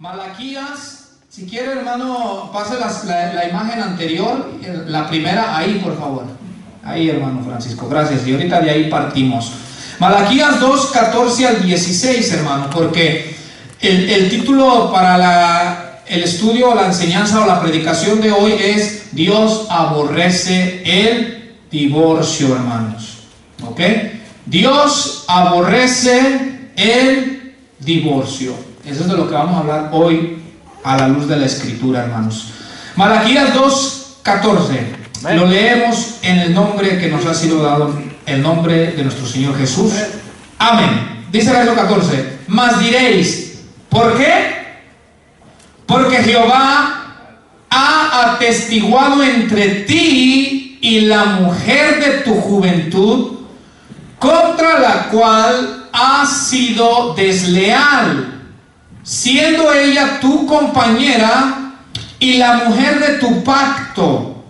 Malaquías, si quiere, hermano, pase la imagen anterior, la primera, ahí por favor. Ahí, hermano Francisco, gracias. Y ahorita de ahí partimos. Malaquías 2, 14 al 16, hermano, porque el título para el estudio, la enseñanza o la predicación de hoy es Dios aborrece el divorcio, hermanos. ¿Ok? Dios aborrece el divorcio. Eso es de lo que vamos a hablar hoy a la luz de la Escritura, hermanos. Malaquías 2, 14. Lo leemos en el nombre que nos ha sido dado, el nombre de nuestro Señor Jesús. Amén. Dice el verso 14. Mas diréis, ¿por qué? Porque Jehová ha atestiguado entre ti y la mujer de tu juventud, contra la cual has sido desleal, siendo ella tu compañera y la mujer de tu pacto.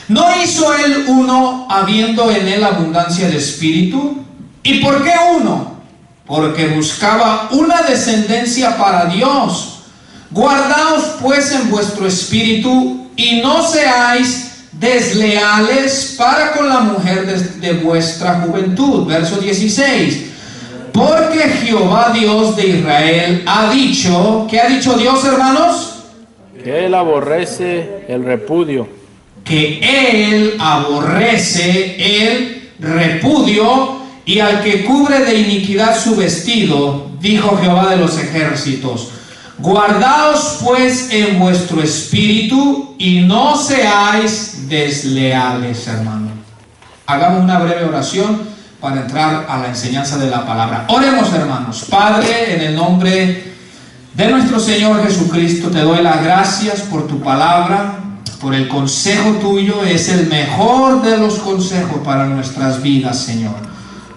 ¿No hizo él uno habiendo en él abundancia de espíritu? ¿Y por qué uno? Porque buscaba una descendencia para Dios. Guardaos pues en vuestro espíritu y no seáis desleales para con la mujer de vuestra juventud. Verso 16. Porque Jehová Dios de Israel ha dicho, ¿qué ha dicho Dios, hermanos? Que Él aborrece el repudio. Que Él aborrece el repudio, y al que cubre de iniquidad su vestido, dijo Jehová de los ejércitos. Guardaos pues en vuestro espíritu y no seáis desleales, hermano. Hagamos una breve oración para entrar a la enseñanza de la palabra. Oremos, hermanos. Padre, en el nombre de nuestro Señor Jesucristo, te doy las gracias por tu palabra, por el consejo tuyo. Es el mejor de los consejos para nuestras vidas, Señor.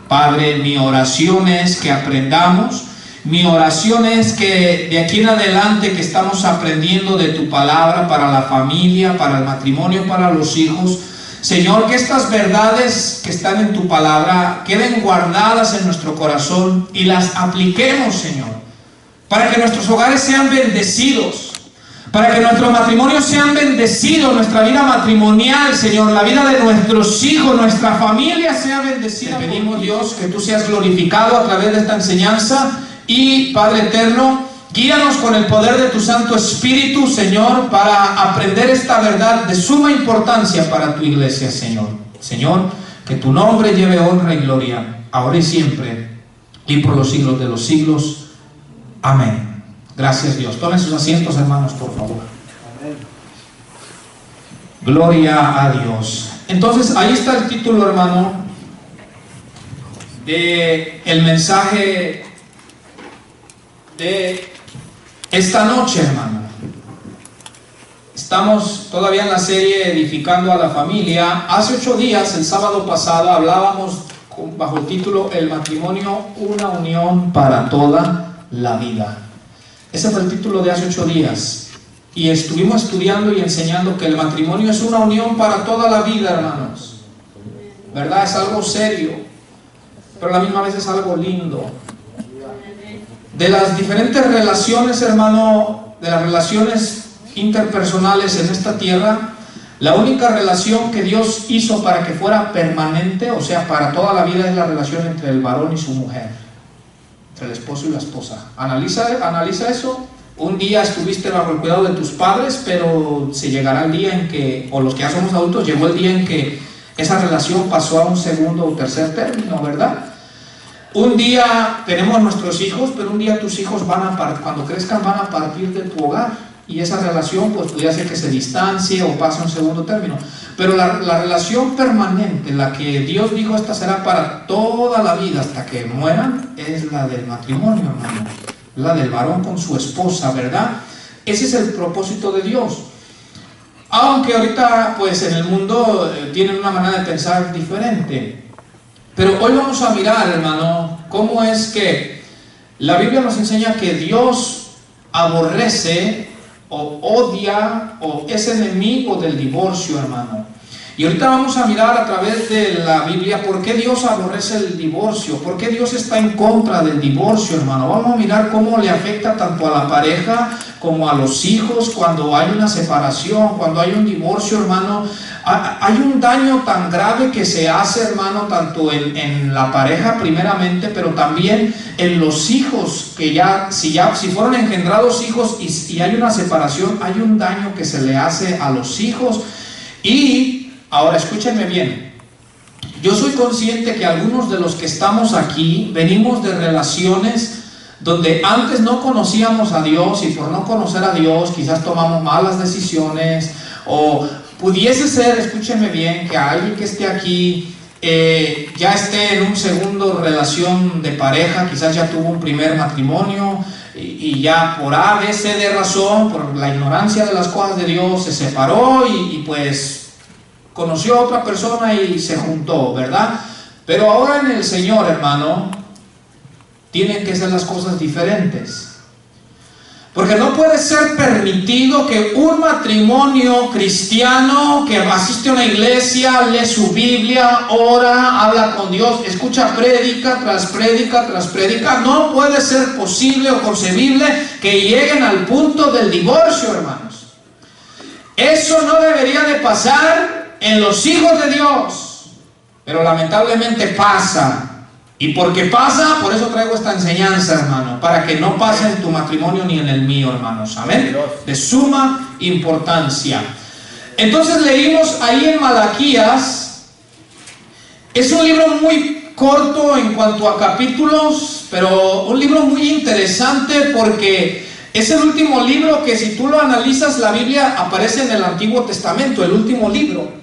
Padre, mi oración es que aprendamos. Mi oración es que de aquí en adelante que estamos aprendiendo de tu palabra para la familia, para el matrimonio, para los hijos, Señor, que estas verdades que están en tu palabra queden guardadas en nuestro corazón y las apliquemos, Señor, para que nuestros hogares sean bendecidos, para que nuestros matrimonios sean bendecidos, nuestra vida matrimonial, Señor, la vida de nuestros hijos, nuestra familia sea bendecida. Te pedimos, Dios, que tú seas glorificado a través de esta enseñanza y, Padre eterno, guíanos con el poder de tu Santo Espíritu, Señor, para aprender esta verdad de suma importancia para tu iglesia, Señor. Señor, que tu nombre lleve honra y gloria, ahora y siempre, y por los siglos de los siglos. Amén. Gracias, Dios. Tomen sus asientos, hermanos, por favor. Amén. Gloria a Dios. Entonces, ahí está el título, hermano, de el mensaje de esta noche, hermano. Estamos todavía en la serie Edificando a la Familia. Hace 8 días, el sábado pasado, hablábamos bajo el título El matrimonio, una unión para toda la vida. Ese fue el título de hace 8 días. Y estuvimos estudiando y enseñando que el matrimonio es una unión para toda la vida, hermanos. ¿Verdad? Es algo serio, pero a la misma vez es algo lindo. De las diferentes relaciones, hermano, de las relaciones interpersonales en esta tierra, la única relación que Dios hizo para que fuera permanente, o sea, para toda la vida, es la relación entre el varón y su mujer, entre el esposo y la esposa. Analiza eso. Un día estuviste bajo el cuidado de tus padres, pero se llegará el día en que, o los que ya somos adultos, llegó el día en que esa relación pasó a un segundo o tercer término, ¿verdad? Un día tenemos nuestros hijos, pero un día tus hijos cuando crezcan van a partir de tu hogar, y esa relación pues podría ser que se distancie o pase a un segundo término, pero la relación permanente, la que Dios dijo esta será para toda la vida hasta que mueran, es la del matrimonio, hermano, la del varón con su esposa, ¿verdad? Ese es el propósito de Dios. Aunque ahorita pues en el mundo tienen una manera de pensar diferente. Pero hoy vamos a mirar, hermano, cómo es que la Biblia nos enseña que Dios aborrece o odia o es enemigo del divorcio, hermano. Y ahorita vamos a mirar a través de la Biblia por qué Dios aborrece el divorcio, por qué Dios está en contra del divorcio, hermano. Vamos a mirar cómo le afecta tanto a la pareja como a los hijos cuando hay una separación, cuando hay un divorcio, hermano. Hay un daño tan grave que se hace, hermano, tanto en la pareja primeramente, pero también en los hijos, que si fueron engendrados hijos y hay una separación, hay un daño que se le hace a los hijos. Y ahora escúchenme bien, yo soy consciente que algunos de los que estamos aquí venimos de relaciones donde antes no conocíamos a Dios, y por no conocer a Dios quizás tomamos malas decisiones, o pudiese ser, escúchenme bien, que alguien que esté aquí ya esté en un segundo relación de pareja, quizás ya tuvo un primer matrimonio y ya por A, B, C de razón, por la ignorancia de las cosas de Dios, se separó y pues conoció a otra persona y se juntó, ¿verdad? Pero ahora en el Señor, hermano, tienen que ser las cosas diferentes. Porque no puede ser permitido que un matrimonio cristiano que asiste a una iglesia, lee su Biblia, ora, habla con Dios, escucha prédica tras prédica tras prédica, no puede ser posible o concebible que lleguen al punto del divorcio, hermanos. Eso no debería de pasar en los hijos de Dios, pero lamentablemente pasa. Y porque pasa, por eso traigo esta enseñanza, hermano, para que no pase en tu matrimonio ni en el mío, hermanos. Amén. De suma importancia. Entonces leímos ahí en Malaquías. Es un libro muy corto en cuanto a capítulos, pero un libro muy interesante porque es el último libro que, si tú lo analizas, la Biblia aparece en el Antiguo Testamento, el último libro.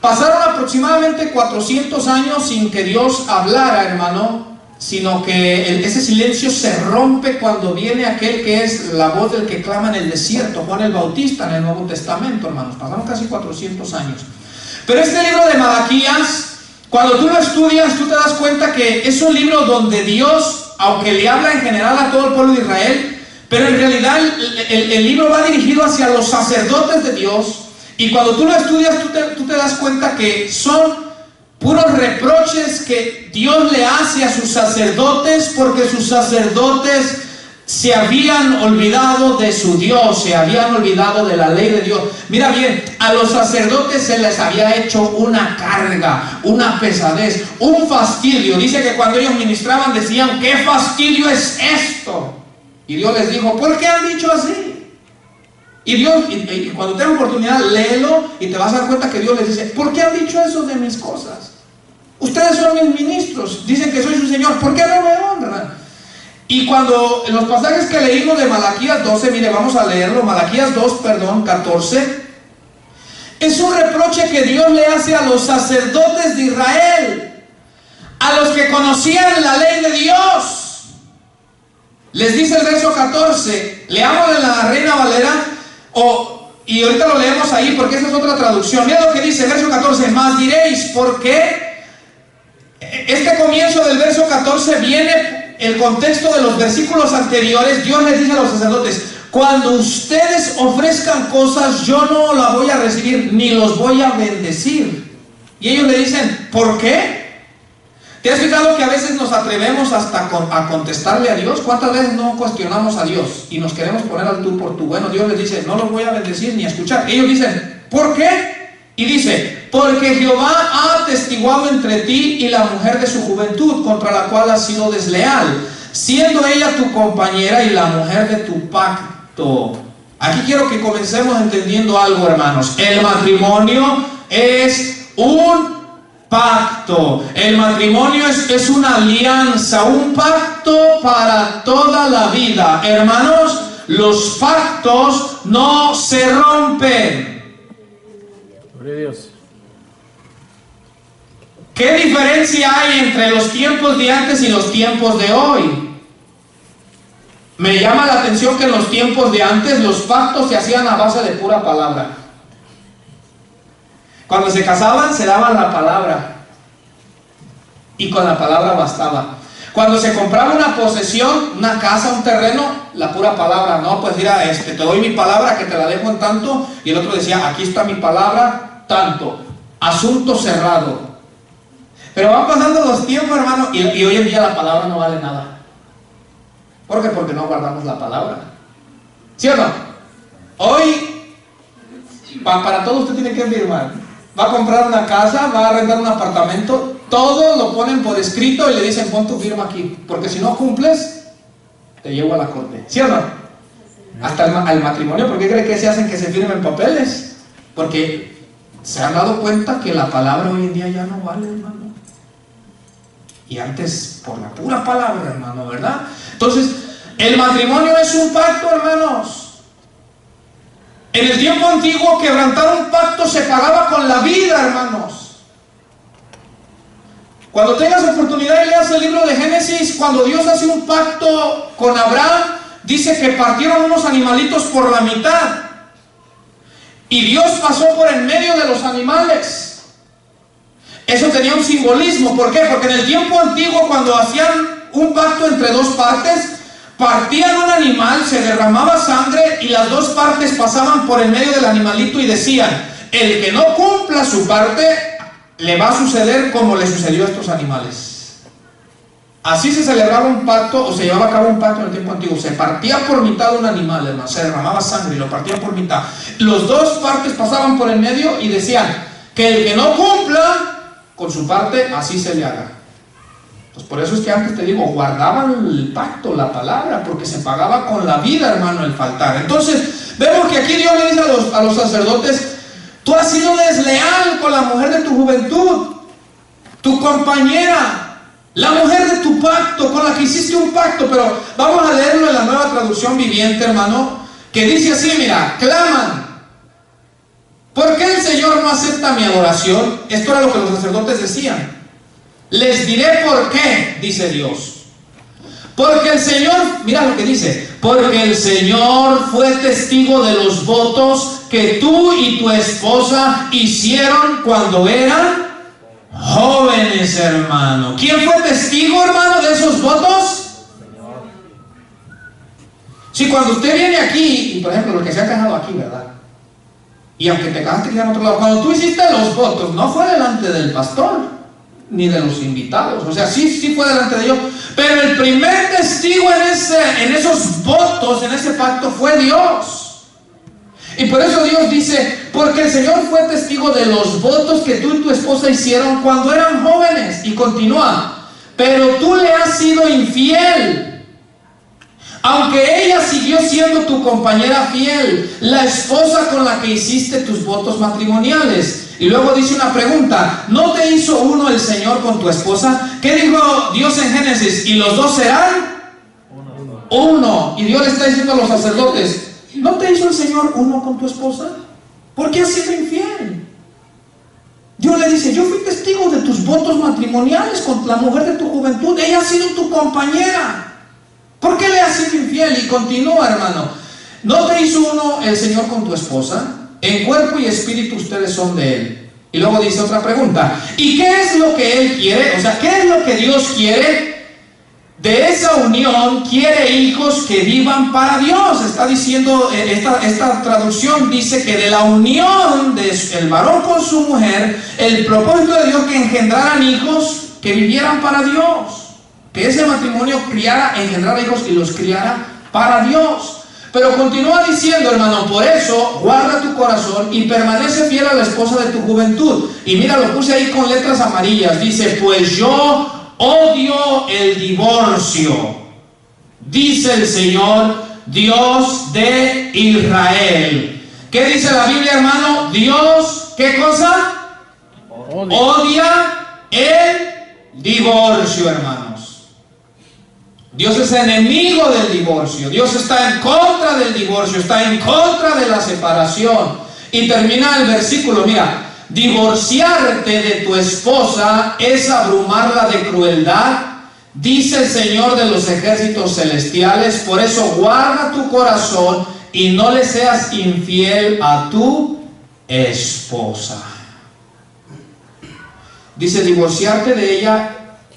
Pasaron aproximadamente 400 años sin que Dios hablara, hermano, sino que ese silencio se rompe cuando viene aquel que es la voz del que clama en el desierto, Juan el Bautista, en el Nuevo Testamento, hermanos. Pasaron casi 400 años. Pero este libro de Malaquías, cuando tú lo estudias, tú te das cuenta que es un libro donde Dios, aunque le habla en general a todo el pueblo de Israel, pero en realidad el libro va dirigido hacia los sacerdotes de Dios. Y cuando tú lo estudias, tú te das cuenta que son puros reproches que Dios le hace a sus sacerdotes, porque sus sacerdotes se habían olvidado de su Dios, se habían olvidado de la ley de Dios. Mira bien, a los sacerdotes se les había hecho una carga, una pesadez, un fastidio. Dice que cuando ellos ministraban decían: ¿qué fastidio es esto? Y Dios les dijo: ¿por qué han dicho así? Y Dios, y cuando tengas oportunidad, léelo y te vas a dar cuenta que Dios les dice: ¿por qué han dicho eso de mis cosas? Ustedes son mis ministros, dicen que soy su Señor, ¿por qué no me honran? Y cuando en los pasajes que leímos de Malaquías 12, mire, vamos a leerlo, Malaquías 14, es un reproche que Dios le hace a los sacerdotes de Israel, a los que conocían la ley de Dios. Les dice el verso 14, leamos de la Reina Valera. Y ahorita lo leemos ahí porque esa es otra traducción. Mira lo que dice el verso 14: más diréis, ¿por qué? Este comienzo del verso 14 viene el contexto de los versículos anteriores. Dios les dice a los sacerdotes: cuando ustedes ofrezcan cosas, yo no las voy a recibir ni los voy a bendecir. Y ellos le dicen: ¿por qué? ¿Te has fijado que a veces nos atrevemos hasta a contestarle a Dios? ¿Cuántas veces no cuestionamos a Dios y nos queremos poner al tú por tú? Bueno, Dios les dice: no los voy a bendecir ni a escuchar. Ellos dicen: ¿por qué? Y dice: porque Jehová ha atestiguado entre ti y la mujer de su juventud, contra la cual has sido desleal, siendo ella tu compañera y la mujer de tu pacto. Aquí quiero que comencemos entendiendo algo, hermanos. El matrimonio es un pacto. El matrimonio es una alianza, un pacto para toda la vida. Hermanos, los pactos no se rompen. Gloria a Dios. ¿Qué diferencia hay entre los tiempos de antes y los tiempos de hoy? Me llama la atención que en los tiempos de antes los pactos se hacían a base de pura palabra. Cuando se casaban se daban la palabra y con la palabra bastaba. Cuando se compraba una posesión, una casa, un terreno, la pura palabra: no, pues mira, te doy mi palabra que te la dejo en tanto. Y el otro decía: aquí está mi palabra tanto, asunto cerrado. Pero van pasando los tiempos, hermano, y hoy en día la palabra no vale nada. ¿Por qué? Porque no guardamos la palabra. ¿Sí o no? Hoy, para todo usted tiene que firmar. Va a comprar una casa, va a arrendar un apartamento, todo lo ponen por escrito y le dicen pon tu firma aquí, porque si no cumples, te llevo a la corte. ¿Sí o no? Hasta el matrimonio, ¿por qué cree que se hacen que se firmen papeles? Porque se han dado cuenta que la palabra hoy en día ya no vale, hermano. Y antes, por la pura palabra, hermano, ¿verdad? Entonces, el matrimonio es un pacto, hermanos. En el tiempo antiguo, quebrantar un pacto se pagaba con la vida, hermanos. Cuando tengas oportunidad y leas el libro de Génesis, cuando Dios hace un pacto con Abraham, dice que partieron unos animalitos por la mitad. Y Dios pasó por en medio de los animales. Eso tenía un simbolismo. ¿Por qué? Porque en el tiempo antiguo, cuando hacían un pacto entre dos partes, partían un animal, se derramaba sangre y las dos partes pasaban por en medio del animalito y decían: el que no cumpla su parte, le va a suceder como le sucedió a estos animales. Así se celebraba un pacto, o se llevaba a cabo un pacto en el tiempo antiguo. Se partía por mitad un animal, hermano, se derramaba sangre y lo partían por mitad. Los dos partes pasaban por en medio y decían que el que no cumpla con su parte, así se le haga. Pues por eso es que antes te digo, guardaban el pacto, la palabra, porque se pagaba con la vida, hermano, el faltar. Entonces, vemos que aquí Dios le dice a los sacerdotes: tú has sido desleal con la mujer de tu juventud, tu compañera, la mujer de tu pacto, con la que hiciste un pacto. Pero vamos a leerlo en la Nueva Traducción Viviente, hermano, que dice así, mira, claman: ¿por qué el Señor no acepta mi adoración? Esto era lo que los sacerdotes decían. Les diré por qué, dice Dios. Porque el Señor, mira lo que dice: porque el Señor fue testigo de los votos que tú y tu esposa hicieron cuando eran jóvenes, hermano. ¿Quién fue testigo, hermano, de esos votos? Si cuando usted viene aquí, y por ejemplo los que se han casado aquí, ¿verdad? Y aunque te casaste en otro lado, cuando tú hiciste los votos, no fue delante del pastor ni de los invitados, o sea, sí fue delante de ellos, pero el primer testigo en esos votos, en ese pacto, fue Dios. Y por eso Dios dice: porque el Señor fue testigo de los votos que tú y tu esposa hicieron cuando eran jóvenes. Y continúa: pero tú le has sido infiel, aunque ella siguió siendo tu compañera fiel, la esposa con la que hiciste tus votos matrimoniales. Y luego dice una pregunta: ¿no te hizo uno el Señor con tu esposa? ¿Qué dijo Dios en Génesis? Y los dos serán uno. Y Dios le está diciendo a los sacerdotes: ¿no te hizo el Señor uno con tu esposa? ¿Por qué has sido infiel? Dios le dice: yo fui testigo de tus votos matrimoniales con la mujer de tu juventud, ella ha sido tu compañera. ¿Por qué le has sido infiel? Y continúa, hermano: ¿no te hizo uno el Señor con tu esposa? En cuerpo y espíritu ustedes son de Él. Y luego dice otra pregunta: ¿y qué es lo que Él quiere? O sea, ¿qué es lo que Dios quiere? De esa unión quiere hijos que vivan para Dios. Está diciendo, esta traducción dice que de la unión del varón con su mujer, el propósito de Dios que engendraran hijos que vivieran para Dios. Que ese matrimonio engendrara hijos y los criara para Dios. Pero continúa diciendo, hermano: por eso guarda tu corazón y permanece fiel a la esposa de tu juventud. Y mira, lo puse ahí con letras amarillas. Dice: pues yo odio el divorcio, dice el Señor, Dios de Israel. ¿Qué dice la Biblia, hermano? Dios, ¿qué cosa? Odia el divorcio, hermanos. Dios es enemigo del divorcio. Dios está en contra del divorcio, está en contra de la separación. Y termina el versículo, mira: divorciarte de tu esposa es abrumarla de crueldad, dice el Señor de los ejércitos celestiales. Por eso guarda tu corazón y no le seas infiel a tu esposa. Dice: divorciarte de ella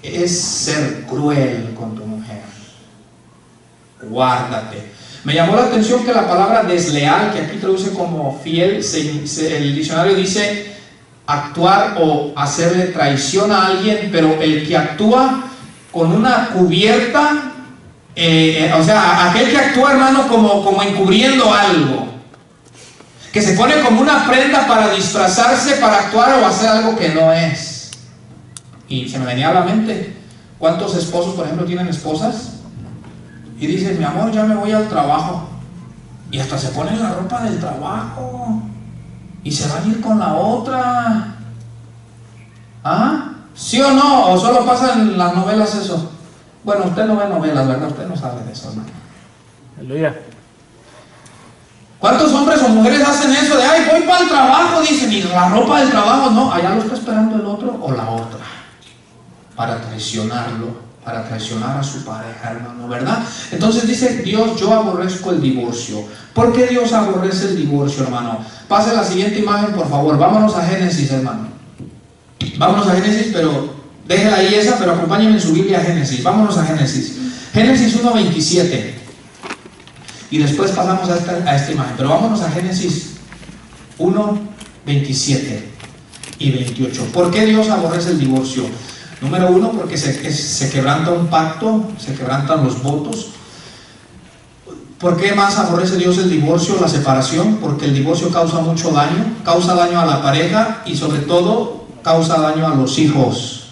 es ser cruel con tu mujer. Guárdate. Me llamó la atención que la palabra desleal, que aquí traduce como fiel, el diccionario dice actuar o hacerle traición a alguien, pero el que actúa con una cubierta, o sea, aquel que actúa, hermano, como encubriendo algo, que se pone como una prenda para disfrazarse, para actuar o hacer algo que no es. Y se me venía a la mente, ¿cuántos esposos, por ejemplo, tienen esposas? Y dicen, mi amor, ya me voy al trabajo. Y hasta se ponen la ropa del trabajo. Y se van a ir con la otra. ¿Ah? ¿Sí o no? ¿O solo pasa en las novelas eso? Bueno, usted no ve novelas, ¿verdad? Usted no sabe de eso, hermano. Aleluya. ¿Cuántos hombres o mujeres hacen eso de, ay, voy para el trabajo? Dicen, y la ropa del trabajo, no, allá lo está esperando el otro o la otra. Para traicionarlo, para traicionar a su pareja, hermano, ¿verdad? Entonces dice Dios, yo aborrezco el divorcio. ¿Por qué Dios aborrece el divorcio, hermano? Pase la siguiente imagen, por favor. Vámonos a Génesis, hermano. Vámonos a Génesis, pero déjela ahí esa, pero acompáñenme en su Biblia a Génesis. Vámonos a Génesis. Génesis 1:27. Y después pasamos a esta imagen. Pero vámonos a Génesis 1:27 y 28. ¿Por qué Dios aborrece el divorcio? Número uno, porque se quebranta un pacto, se quebrantan los votos. ¿Por qué más aborrece Dios el divorcio, la separación? Porque el divorcio causa mucho daño, causa daño a la pareja y sobre todo causa daño a los hijos.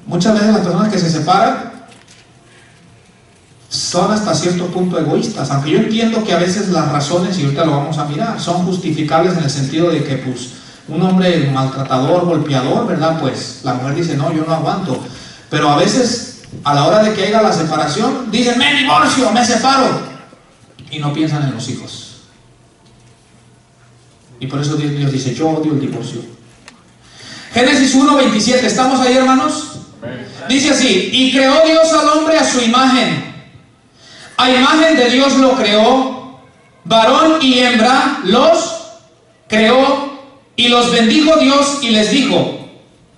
Muchas veces las personas que se separan son hasta cierto punto egoístas, aunque yo entiendo que a veces las razones, y ahorita lo vamos a mirar, son justificables en el sentido de que pues un hombre maltratador, golpeador, ¿verdad? Pues la mujer dice, no, yo no aguanto. Pero a veces, a la hora de que haya la separación, dicen, me divorcio, me separo. Y no piensan en los hijos. Y por eso Dios dice, yo odio el divorcio. Génesis 1:27, ¿estamos ahí, hermanos? Dice así, y creó Dios al hombre a su imagen. A imagen de Dios lo creó, varón y hembra los creó. Y los bendijo Dios y les dijo,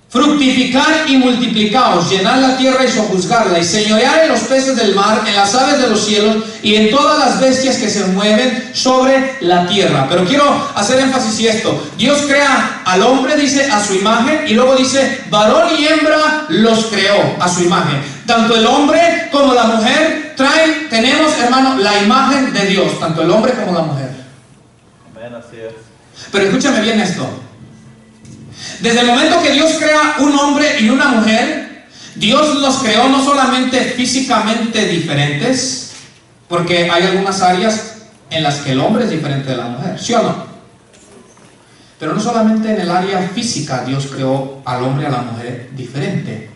fructificad y multiplicaos, llenad la tierra y sojuzgarla, y señoread en los peces del mar, en las aves de los cielos, y en todas las bestias que se mueven sobre la tierra. Pero quiero hacer énfasis en esto. Dios crea al hombre, dice, a su imagen, y luego dice, varón y hembra los creó a su imagen. Tanto el hombre como la mujer tenemos, hermano, la imagen de Dios, tanto el hombre como la mujer. Amén, así es. Pero escúchame bien esto. Desde el momento que Dios crea un hombre y una mujer, Dios los creó no solamente físicamente diferentes, porque hay algunas áreas en las que el hombre es diferente de la mujer, ¿sí o no? Pero no solamente en el área física Dios creó al hombre y a la mujer diferente,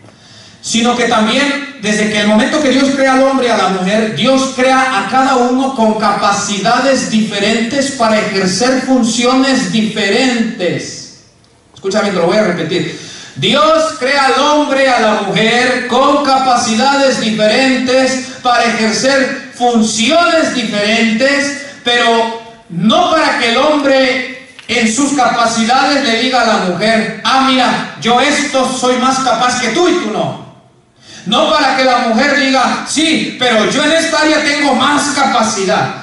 sino que también desde que el momento que Dios crea al hombre y a la mujer, Dios crea a cada uno con capacidades diferentes para ejercer funciones diferentes. Escúchame, te lo voy a repetir. Dios crea al hombre y a la mujer con capacidades diferentes para ejercer funciones diferentes, pero no para que el hombre en sus capacidades le diga a la mujer, ah, mira, yo esto soy más capaz que tú y tú no. No para que la mujer diga, sí, pero yo en esta área tengo más capacidad.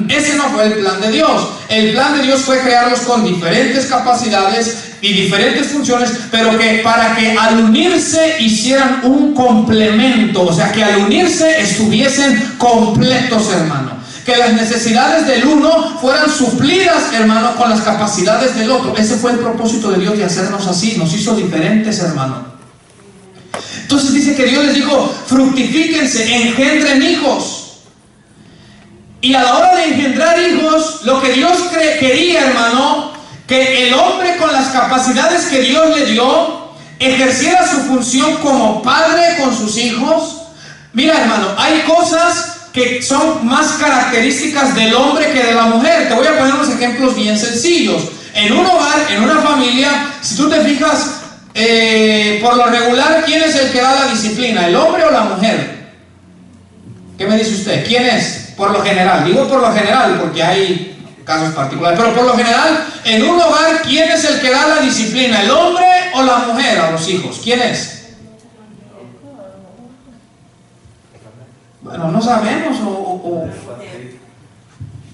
Ese no fue el plan de Dios. El plan de Dios fue crearlos con diferentes capacidades y diferentes funciones, pero que para que al unirse hicieran un complemento, o sea, que al unirse estuviesen completos, hermano. Que las necesidades del uno fueran suplidas, hermano, con las capacidades del otro. Ese fue el propósito de Dios de hacernos así. Nos hizo diferentes, hermano. Entonces dice que Dios les dijo, fructifíquense, engendren hijos. Y a la hora de engendrar hijos, lo que Dios quería, hermano, que el hombre con las capacidades que Dios le dio, ejerciera su función como padre con sus hijos. Mira, hermano, hay cosas que son más características del hombre que de la mujer. Te voy a poner unos ejemplos bien sencillos. En un hogar, en una familia, si tú te fijas, por lo regular, ¿quién es el que da la disciplina? ¿El hombre o la mujer? ¿Qué me dice usted? ¿Quién es? Por lo general, digo por lo general porque hay casos particulares, pero por lo general, en un hogar, ¿quién es el que da la disciplina? ¿El hombre o la mujer a los hijos? ¿Quién es? Bueno, no sabemos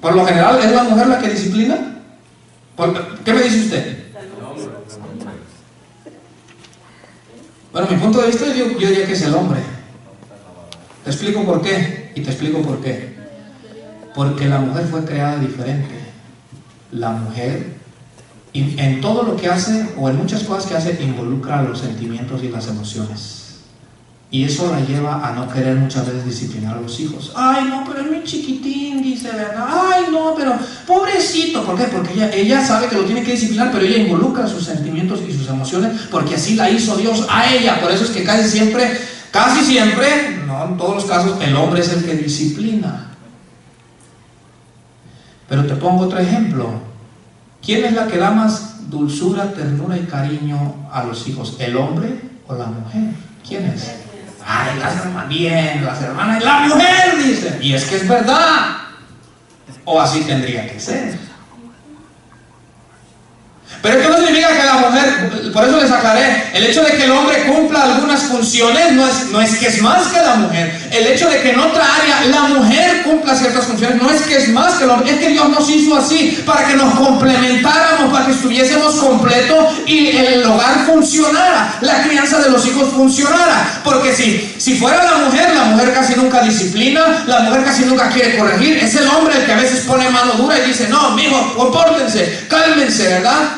por lo general, ¿es la mujer la que disciplina? ¿Qué me dice usted? Bueno, mi punto de vista yo diría que es el hombre. Te explico por qué. Y te explico por qué. Porque la mujer fue creada diferente. La mujer, en todo lo que hace, o en muchas cosas que hace, involucra los sentimientos y las emociones. Y eso la lleva a no querer muchas veces disciplinar a los hijos. Ay, no, pero es muy chiquitín, dice, ¿verdad? Ay, no, pero pobrecito. ¿Por qué? Porque ella sabe que lo tiene que disciplinar, pero ella involucra sus sentimientos y sus emociones, porque así la hizo Dios a ella. Por eso es que casi siempre, no en todos los casos, el hombre es el que disciplina. Pero te pongo otro ejemplo. ¿Quién es la que da más dulzura, ternura y cariño a los hijos? ¿El hombre o la mujer? ¿Quién es? Ay, las hermanas, bien, las hermanas, la mujer, dice. Y es que es verdad. O así tendría que ser. Pero esto no significa que la mujer, por eso les aclaré, el hecho de que el hombre cumpla algunas funciones no es que es más que la mujer. El hecho de que en otra área la mujer cumpla ciertas funciones no es que es más que el hombre. Es que Dios nos hizo así para que nos complementáramos, para que estuviésemos completos y el hogar funcionara, la crianza de los hijos funcionara. Porque si fuera la mujer casi nunca disciplina, la mujer casi nunca quiere corregir. Es el hombre el que a veces pone mano dura y dice, no, mijo, compórtense, cálmense, ¿verdad?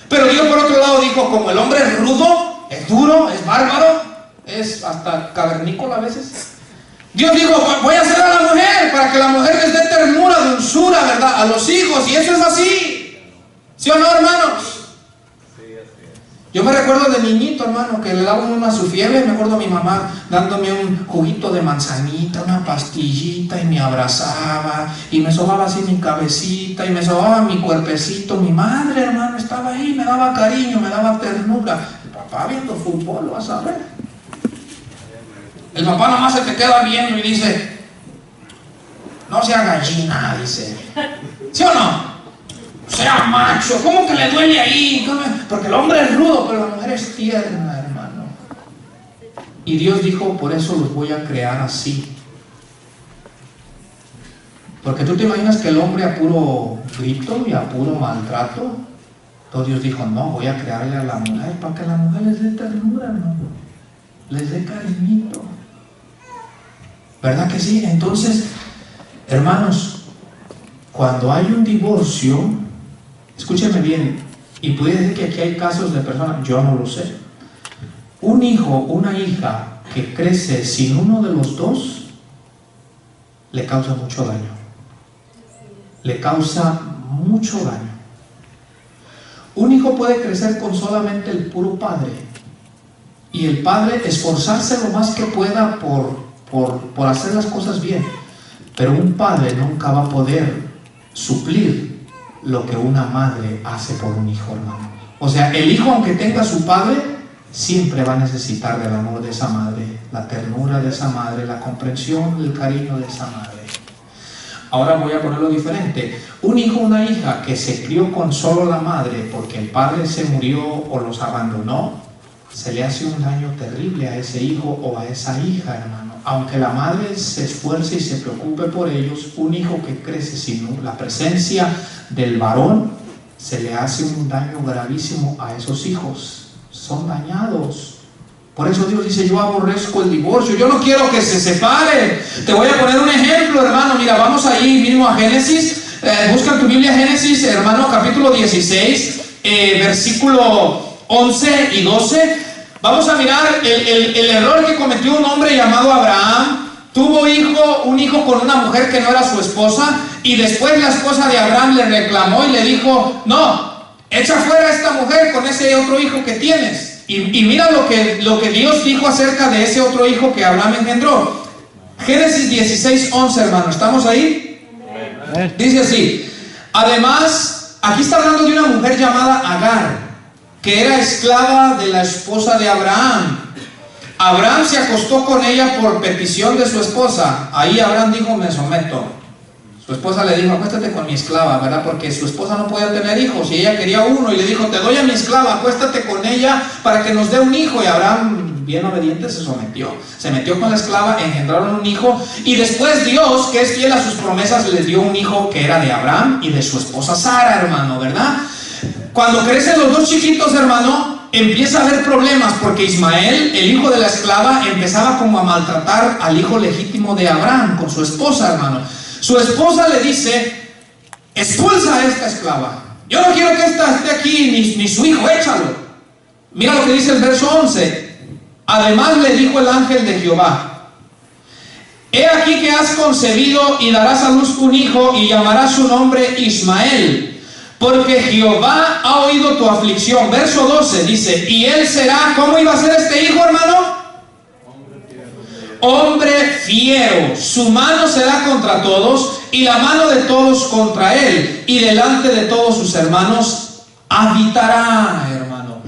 Pero Dios por otro lado dijo, como el hombre es rudo, es duro, es bárbaro, es hasta cavernícola a veces, Dios dijo, voy a hacer a la mujer para que la mujer les dé ternura, dulzura, ¿verdad? A los hijos, y eso es así. ¿Sí o no, hermanos? Yo me recuerdo de niñito, hermano, que le daban una a su fiebre. Me acuerdo a mi mamá dándome un juguito de manzanita, una pastillita, y me abrazaba, y me sobaba así mi cabecita, y me sobaba mi cuerpecito. Mi madre, hermano, estaba ahí, me daba cariño, me daba ternura. El papá viendo fútbol, vas a ver. El papá nomás se te queda viendo y dice, no sea gallina, dice. ¿Sí o no? Sea macho, ¿cómo que le duele ahí? Porque el hombre es rudo, pero la mujer es tierna, hermano. Y Dios dijo, por eso los voy a crear así. Porque tú te imaginas que el hombre a puro grito y a puro maltrato. Entonces Dios dijo, no, voy a crearle a la mujer para que la mujer les dé ternura, hermano, les dé cariñito. ¿Verdad que sí? Entonces, hermanos, cuando hay un divorcio, escúcheme bien, y puede decir que aquí hay casos de personas, yo no lo sé. Un hijo, una hija que crece sin uno de los dos, le causa mucho daño. Le causa mucho daño. Un hijo puede crecer con solamente el puro padre, y el padre esforzarse lo más que pueda por hacer las cosas bien, pero un padre nunca va a poder suplir lo que una madre hace por un hijo, hermano. O sea, el hijo, aunque tenga a su padre, siempre va a necesitar del amor de esa madre, la ternura de esa madre, la comprensión, el cariño de esa madre. Ahora voy a ponerlo diferente. Un hijo o una hija que se crió con solo la madre porque el padre se murió o los abandonó, se le hace un daño terrible a ese hijo o a esa hija, hermano. Aunque la madre se esfuerce y se preocupe por ellos, un hijo que crece sin la presencia del varón, se le hace un daño gravísimo a esos hijos. Son dañados. Por eso Dios dice, yo aborrezco el divorcio, yo no quiero que se separe. Te voy a poner un ejemplo, hermano. Mira, vamos ahí mismo a Génesis. Busca tu Biblia, Génesis, hermano, capítulo 16, versículo 11 y 12. Vamos a mirar el error que cometió un hombre llamado Abraham. Tuvo un hijo con una mujer que no era su esposa, y después la esposa de Abraham le reclamó y le dijo, no, echa fuera a esta mujer con ese otro hijo que tienes. Y mira lo que Dios dijo acerca de ese otro hijo que Abraham engendró. Génesis 16, 11, hermano, ¿estamos ahí? Dice así, además, aquí está hablando de una mujer llamada Agar, que era esclava de la esposa de Abraham. Abraham se acostó con ella por petición de su esposa. Ahí Abraham dijo, me someto. Su esposa le dijo, acuéstate con mi esclava, ¿verdad? Porque su esposa no podía tener hijos y ella quería uno, y le dijo, te doy a mi esclava, acuéstate con ella para que nos dé un hijo. Y Abraham bien obediente, se sometió. Se metió con la esclava, engendraron un hijo, y después Dios, que es fiel a sus promesas, les dio un hijo que era de Abraham y de su esposa Sara, hermano, ¿verdad? Cuando crecen los dos chiquitos, hermano, empieza a haber problemas, porque Ismael, el hijo de la esclava, empezaba como a maltratar al hijo legítimo de Abraham con su esposa, hermano. Su esposa le dice: expulsa a esta esclava. Yo no quiero que esta esté aquí, ni su hijo, échalo. Mira lo que dice el verso 11. Además le dijo el ángel de Jehová: he aquí que has concebido y darás a luz un hijo y llamarás su nombre Ismael, porque Jehová ha oído tu aflicción. Verso 12 dice: y él será, ¿cómo iba a ser este hijo, hermano? Hombre fiero. Su mano será contra todos y la mano de todos contra él, y delante de todos sus hermanos habitará, hermano.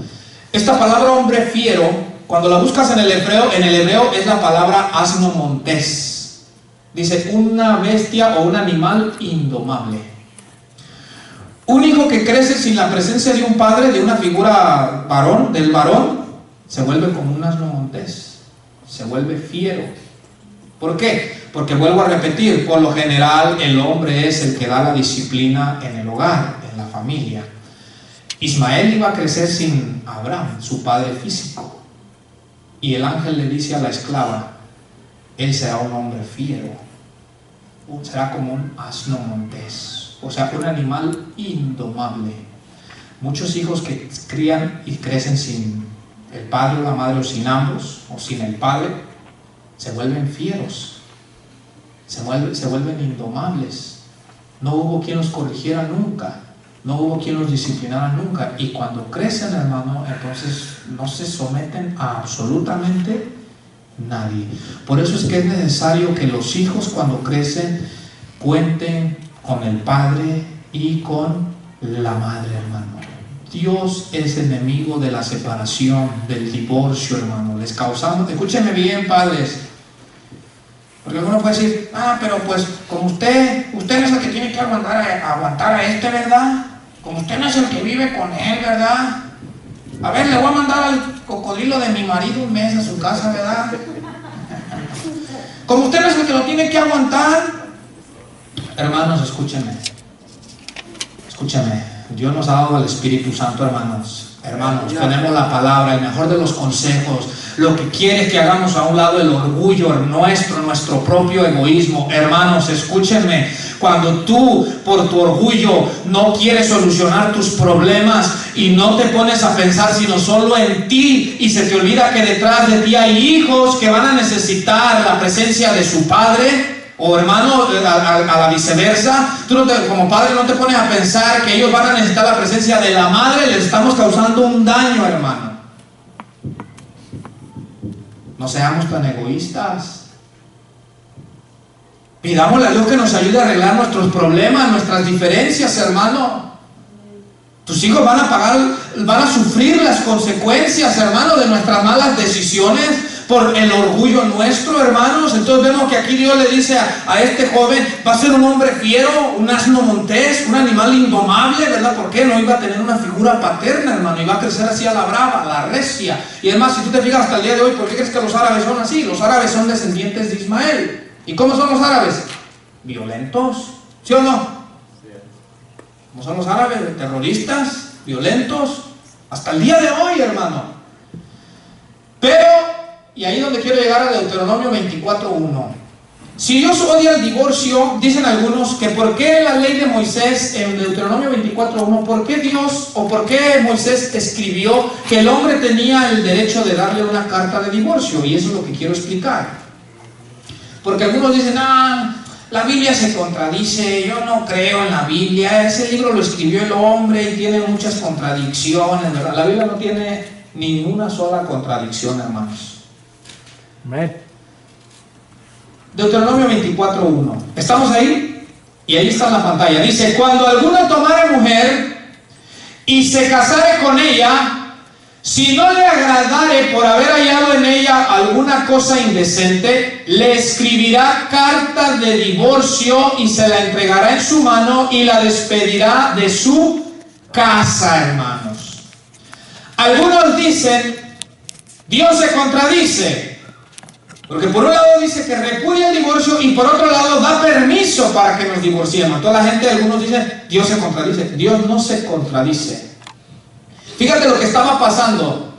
Esta palabra hombre fiero, cuando la buscas en el hebreo es la palabra asno montés. Dice una bestia o un animal indomable. Un hijo que crece sin la presencia de un padre, de una figura varón, del varón, se vuelve como un asno montés. Se vuelve fiero. ¿Por qué? Porque vuelvo a repetir, por lo general el hombre es el que da la disciplina en el hogar, en la familia. Ismael iba a crecer sin Abraham, su padre físico. Y el ángel le dice a la esclava: él será un hombre fiero. Será como un asno montés. O sea, un animal indomable. Muchos hijos que crían y crecen sin el padre o la madre, o sin ambos, o sin el padre, se vuelven fieros, se vuelven indomables. No hubo quien los corrigiera nunca, no hubo quien los disciplinara nunca, y cuando crecen, hermano, entonces no se someten a absolutamente nadie. Por eso es que es necesario que los hijos, cuando crecen, cuenten con el padre y con la madre, hermano. Dios es enemigo de la separación, del divorcio, hermano. Les causamos, escúchenme bien, padres, porque alguno puede decir: pero pues como usted no es el que tiene que aguantar a este, ¿verdad? Como usted no es el que vive con él, ¿verdad? A ver, le voy a mandar al cocodrilo de mi marido un mes a su casa, ¿verdad? Como usted no es el que lo tiene que aguantar. Hermanos, escúchenme. Dios nos ha dado el Espíritu Santo, hermanos. Tenemos la palabra, el mejor de los consejos. Lo que quiere es que hagamos a un lado el orgullo nuestro propio egoísmo. Hermanos, escúchenme. Cuando tú, por tu orgullo, no quieres solucionar tus problemas y no te pones a pensar sino solo en ti, y se te olvida que detrás de ti hay hijos que van a necesitar la presencia de su padre, o hermano, a la viceversa, tú como padre no te pones a pensar que ellos van a necesitar la presencia de la madre, les estamos causando un daño, hermano. No seamos tan egoístas. Pidámosle a Dios que nos ayude a arreglar nuestros problemas, nuestras diferencias, hermano. Tus hijos van a sufrir las consecuencias, hermano, de nuestras malas decisiones por el orgullo nuestro, hermanos. Entonces vemos que aquí Dios le dice a este joven: va a ser un hombre fiero, un asno montés, un animal indomable, ¿verdad? ¿Por qué? No iba a tener una figura paterna, hermano, iba a crecer así a la brava, a la recia. Y además, si tú te fijas hasta el día de hoy, ¿por qué crees que los árabes son así? Los árabes son descendientes de Ismael. ¿Y cómo son los árabes? Violentos, ¿sí o no? ¿Cómo son los árabes? Terroristas, violentos, hasta el día de hoy, hermano. Pero, y ahí es donde quiero llegar, a Deuteronomio 24:1. Si Dios odia el divorcio, dicen algunos que por qué la ley de Moisés en Deuteronomio 24:1, por qué Dios o por qué Moisés escribió que el hombre tenía el derecho de darle una carta de divorcio. Y eso es lo que quiero explicar. Porque algunos dicen: la Biblia se contradice, yo no creo en la Biblia, ese libro lo escribió el hombre y tiene muchas contradicciones, ¿verdad? La Biblia no tiene ninguna sola contradicción, hermanos. Amén. Deuteronomio 24:1. ¿Estamos ahí? Y ahí está en la pantalla. Dice: cuando alguno tomare mujer y se casare con ella, si no le agradare por haber hallado en ella alguna cosa indecente, le escribirá carta de divorcio y se la entregará en su mano y la despedirá de su casa, hermanos. Algunos dicen Dios se contradice. Porque por un lado dice que repudia el divorcio y por otro lado da permiso para que nos divorciemos. Toda la gente, algunos dicen, Dios se contradice. Dios no se contradice. Fíjate lo que estaba pasando.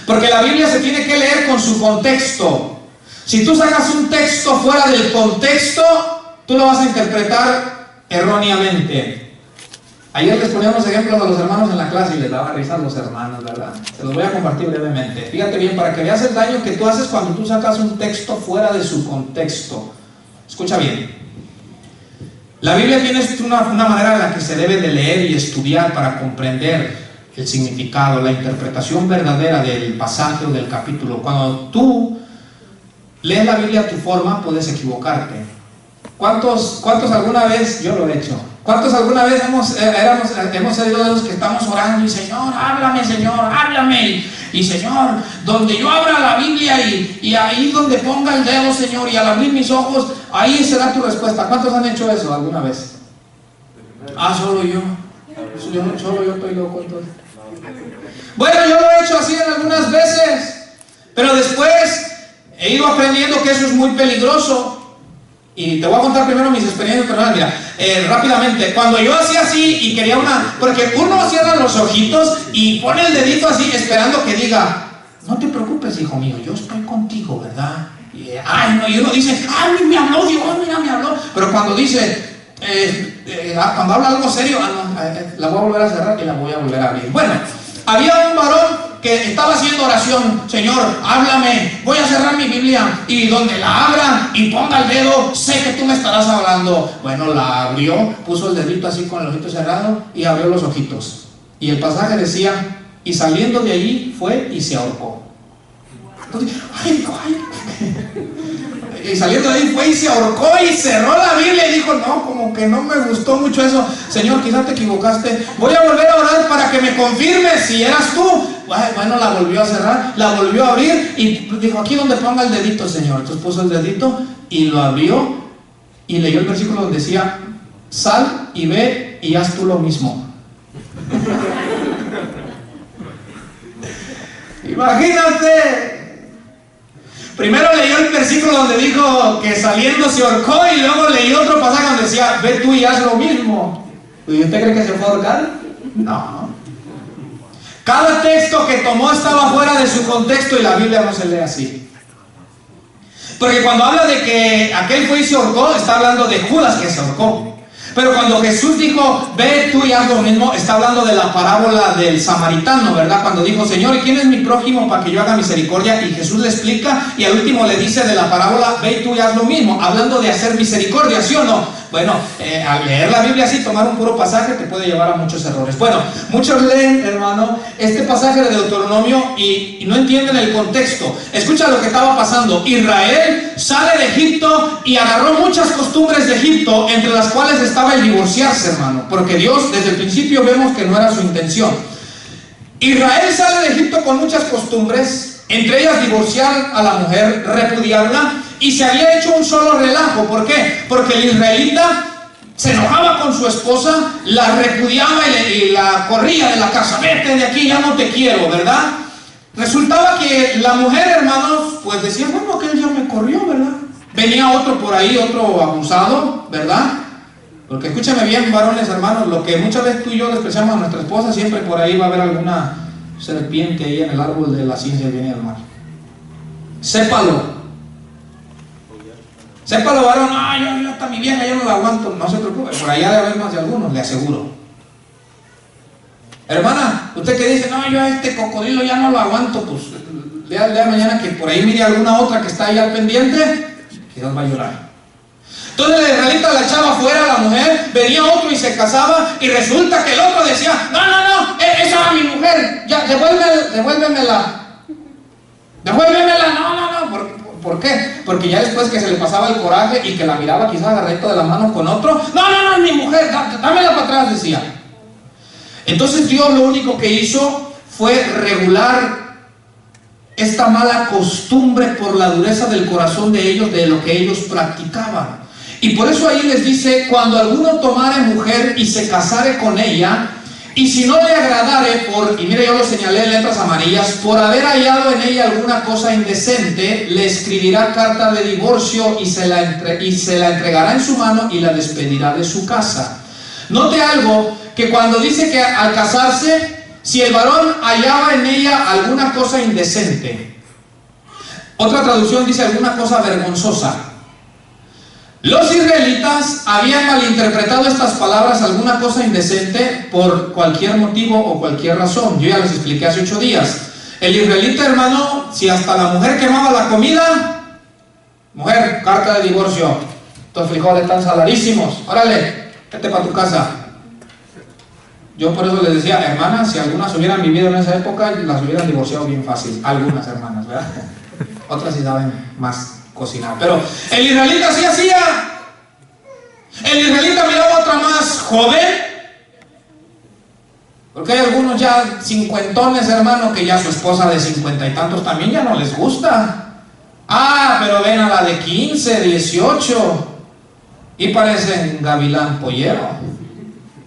Porque la Biblia se tiene que leer con su contexto. Si tú sacas un texto fuera del contexto, tú lo vas a interpretar erróneamente. Ayer les poníamos ejemplos a los hermanos en la clase y les daba risa a los hermanos, ¿verdad? Se los voy a compartir brevemente. Fíjate bien, para que veas el daño que tú haces cuando tú sacas un texto fuera de su contexto. Escucha bien. La Biblia tiene una manera en la que se debe de leer y estudiar para comprender el significado, la interpretación verdadera del pasaje o del capítulo. Cuando tú lees la Biblia a tu forma, puedes equivocarte. ¿Cuántos alguna vez, yo lo he hecho, cuántos alguna vez hemos sido de los que estamos orando y Señor, háblame, y Señor, donde yo abra la Biblia y ahí donde ponga el dedo, Señor, y al abrir mis ojos, ahí será tu respuesta? ¿Cuántos han hecho eso alguna vez? Solo yo. Solo yo estoy loco entonces. Bueno, yo lo he hecho así en algunas veces, pero después he ido aprendiendo que eso es muy peligroso. Y te voy a contar primero mis experiencias personales. Mira, rápidamente, cuando yo hacía así y quería porque uno cierra los ojitos y pone el dedito así esperando que diga, no te preocupes, hijo mío, yo estoy contigo, ¿verdad? Y uno dice, ay, me habló Dios, mira, me habló. Pero cuando dice, cuando habla algo serio, la voy a volver a cerrar y la voy a volver a abrir. Bueno, había un varón que estaba haciendo oración, Señor, háblame, voy a cerrar mi Biblia y donde la abra y ponga el dedo, sé que tú me estarás hablando. Bueno, la abrió, puso el dedito así con el ojito cerrado y abrió los ojitos. Y el pasaje decía, y saliendo de allí fue y se ahorcó. Entonces, y saliendo de ahí fue y se ahorcó y cerró la Biblia y dijo, no, como que no me gustó mucho eso. Señor, quizás te equivocaste, voy a volver a orar para que me confirmes si eras tú. Bueno, la volvió a cerrar, la volvió a abrir y dijo, aquí donde ponga el dedito, Señor. Entonces puso el dedito y lo abrió y leyó el versículo donde decía, sal y ve y haz tú lo mismo. Imagínate. Primero leyó el versículo donde dijo que saliendo se ahorcó y luego leyó otro pasaje donde decía, ve tú y haz lo mismo. ¿Y usted cree que se fue a ahorcar? No. Cada texto que tomó estaba fuera de su contexto y la Biblia no se lee así. Porque cuando habla de que aquel fue y se ahorcó, está hablando de Judas que se ahorcó. Pero cuando Jesús dijo, ve tú y haz lo mismo, está hablando de la parábola del samaritano, ¿verdad? Cuando dijo, Señor, ¿y quién es mi prójimo para que yo haga misericordia? Y Jesús le explica y al último le dice de la parábola, ve tú y haz lo mismo, hablando de hacer misericordia, ¿sí o no? Bueno, al leer la Biblia así, tomar un puro pasaje te puede llevar a muchos errores. Bueno, muchos leen, hermano, este pasaje de Deuteronomio y no entienden el contexto. Escucha lo que estaba pasando. Israel sale de Egipto y agarró muchas costumbres de Egipto, entre las cuales estaba el divorciarse, hermano, porque Dios desde el principio vemos que no era su intención. Israel sale de Egipto con muchas costumbres, entre ellas divorciar a la mujer, repudiarla, y se había hecho un solo relajo. ¿Por qué? Porque el israelita se enojaba con su esposa, la repudiaba y la corría de la casa, vete de aquí, ya no te quiero, ¿verdad? Resultaba que la mujer, hermanos, pues decía, bueno, aquel ya me corrió, ¿verdad? Venía otro por ahí, otro abusado, ¿verdad? Porque escúchame bien, varones, hermanos, lo que muchas veces tú y yo despreciamos a nuestra esposa, siempre por ahí va a haber alguna serpiente ahí en el árbol de la ciencia del bien y del mal. Sépalo. Sépalo, varón, yo hasta mi vieja, yo no la aguanto. No se preocupe, por allá debe haber más de algunos, le aseguro. Hermana, usted que dice, no, yo a este cocodrilo ya no lo aguanto, pues lea mañana que por ahí mire alguna otra que está ahí al pendiente, quizás va a llorar. Entonces el israelita la echaba fuera a la mujer, venía otro y se casaba, y resulta que el otro decía, no, esa era mi mujer, ya, devuélvemela, no. ¿Por qué? Porque ya después que se le pasaba el coraje y que la miraba quizás agarradito de la mano con otro, no, es mi mujer, dámela para atrás, decía. Entonces Dios lo único que hizo fue regular esta mala costumbre por la dureza del corazón de ellos, de lo que ellos practicaban. Y por eso ahí les dice, cuando alguno tomare mujer y se casare con ella, Y si no le agradare y mire, yo lo señalé en letras amarillas, por haber hallado en ella alguna cosa indecente, le escribirá carta de divorcio y se la entregará en su mano y la despedirá de su casa. Note algo, que cuando dice que al casarse, si el varón hallaba en ella alguna cosa indecente, otra traducción dice alguna cosa vergonzosa. Los israelitas habían malinterpretado estas palabras, alguna cosa indecente, por cualquier motivo o cualquier razón. Yo ya les expliqué hace 8 días. El israelita, hermano, si hasta la mujer quemaba la comida, mujer, carta de divorcio, estos frijoles están saladísimos, órale, vete para tu casa. Yo por eso les decía, hermanas, si algunas hubieran vivido en esa época, las hubieran divorciado bien fácil. Algunas hermanas, ¿verdad? Otras sí saben más cocinar. Pero el israelita sí hacía. El israelita miraba a otra más joven, porque hay algunos ya cincuentones, hermano, que ya su esposa de 50 y tantos también ya no les gusta. Pero ven a la de 15, 18 y parecen gavilán pollero.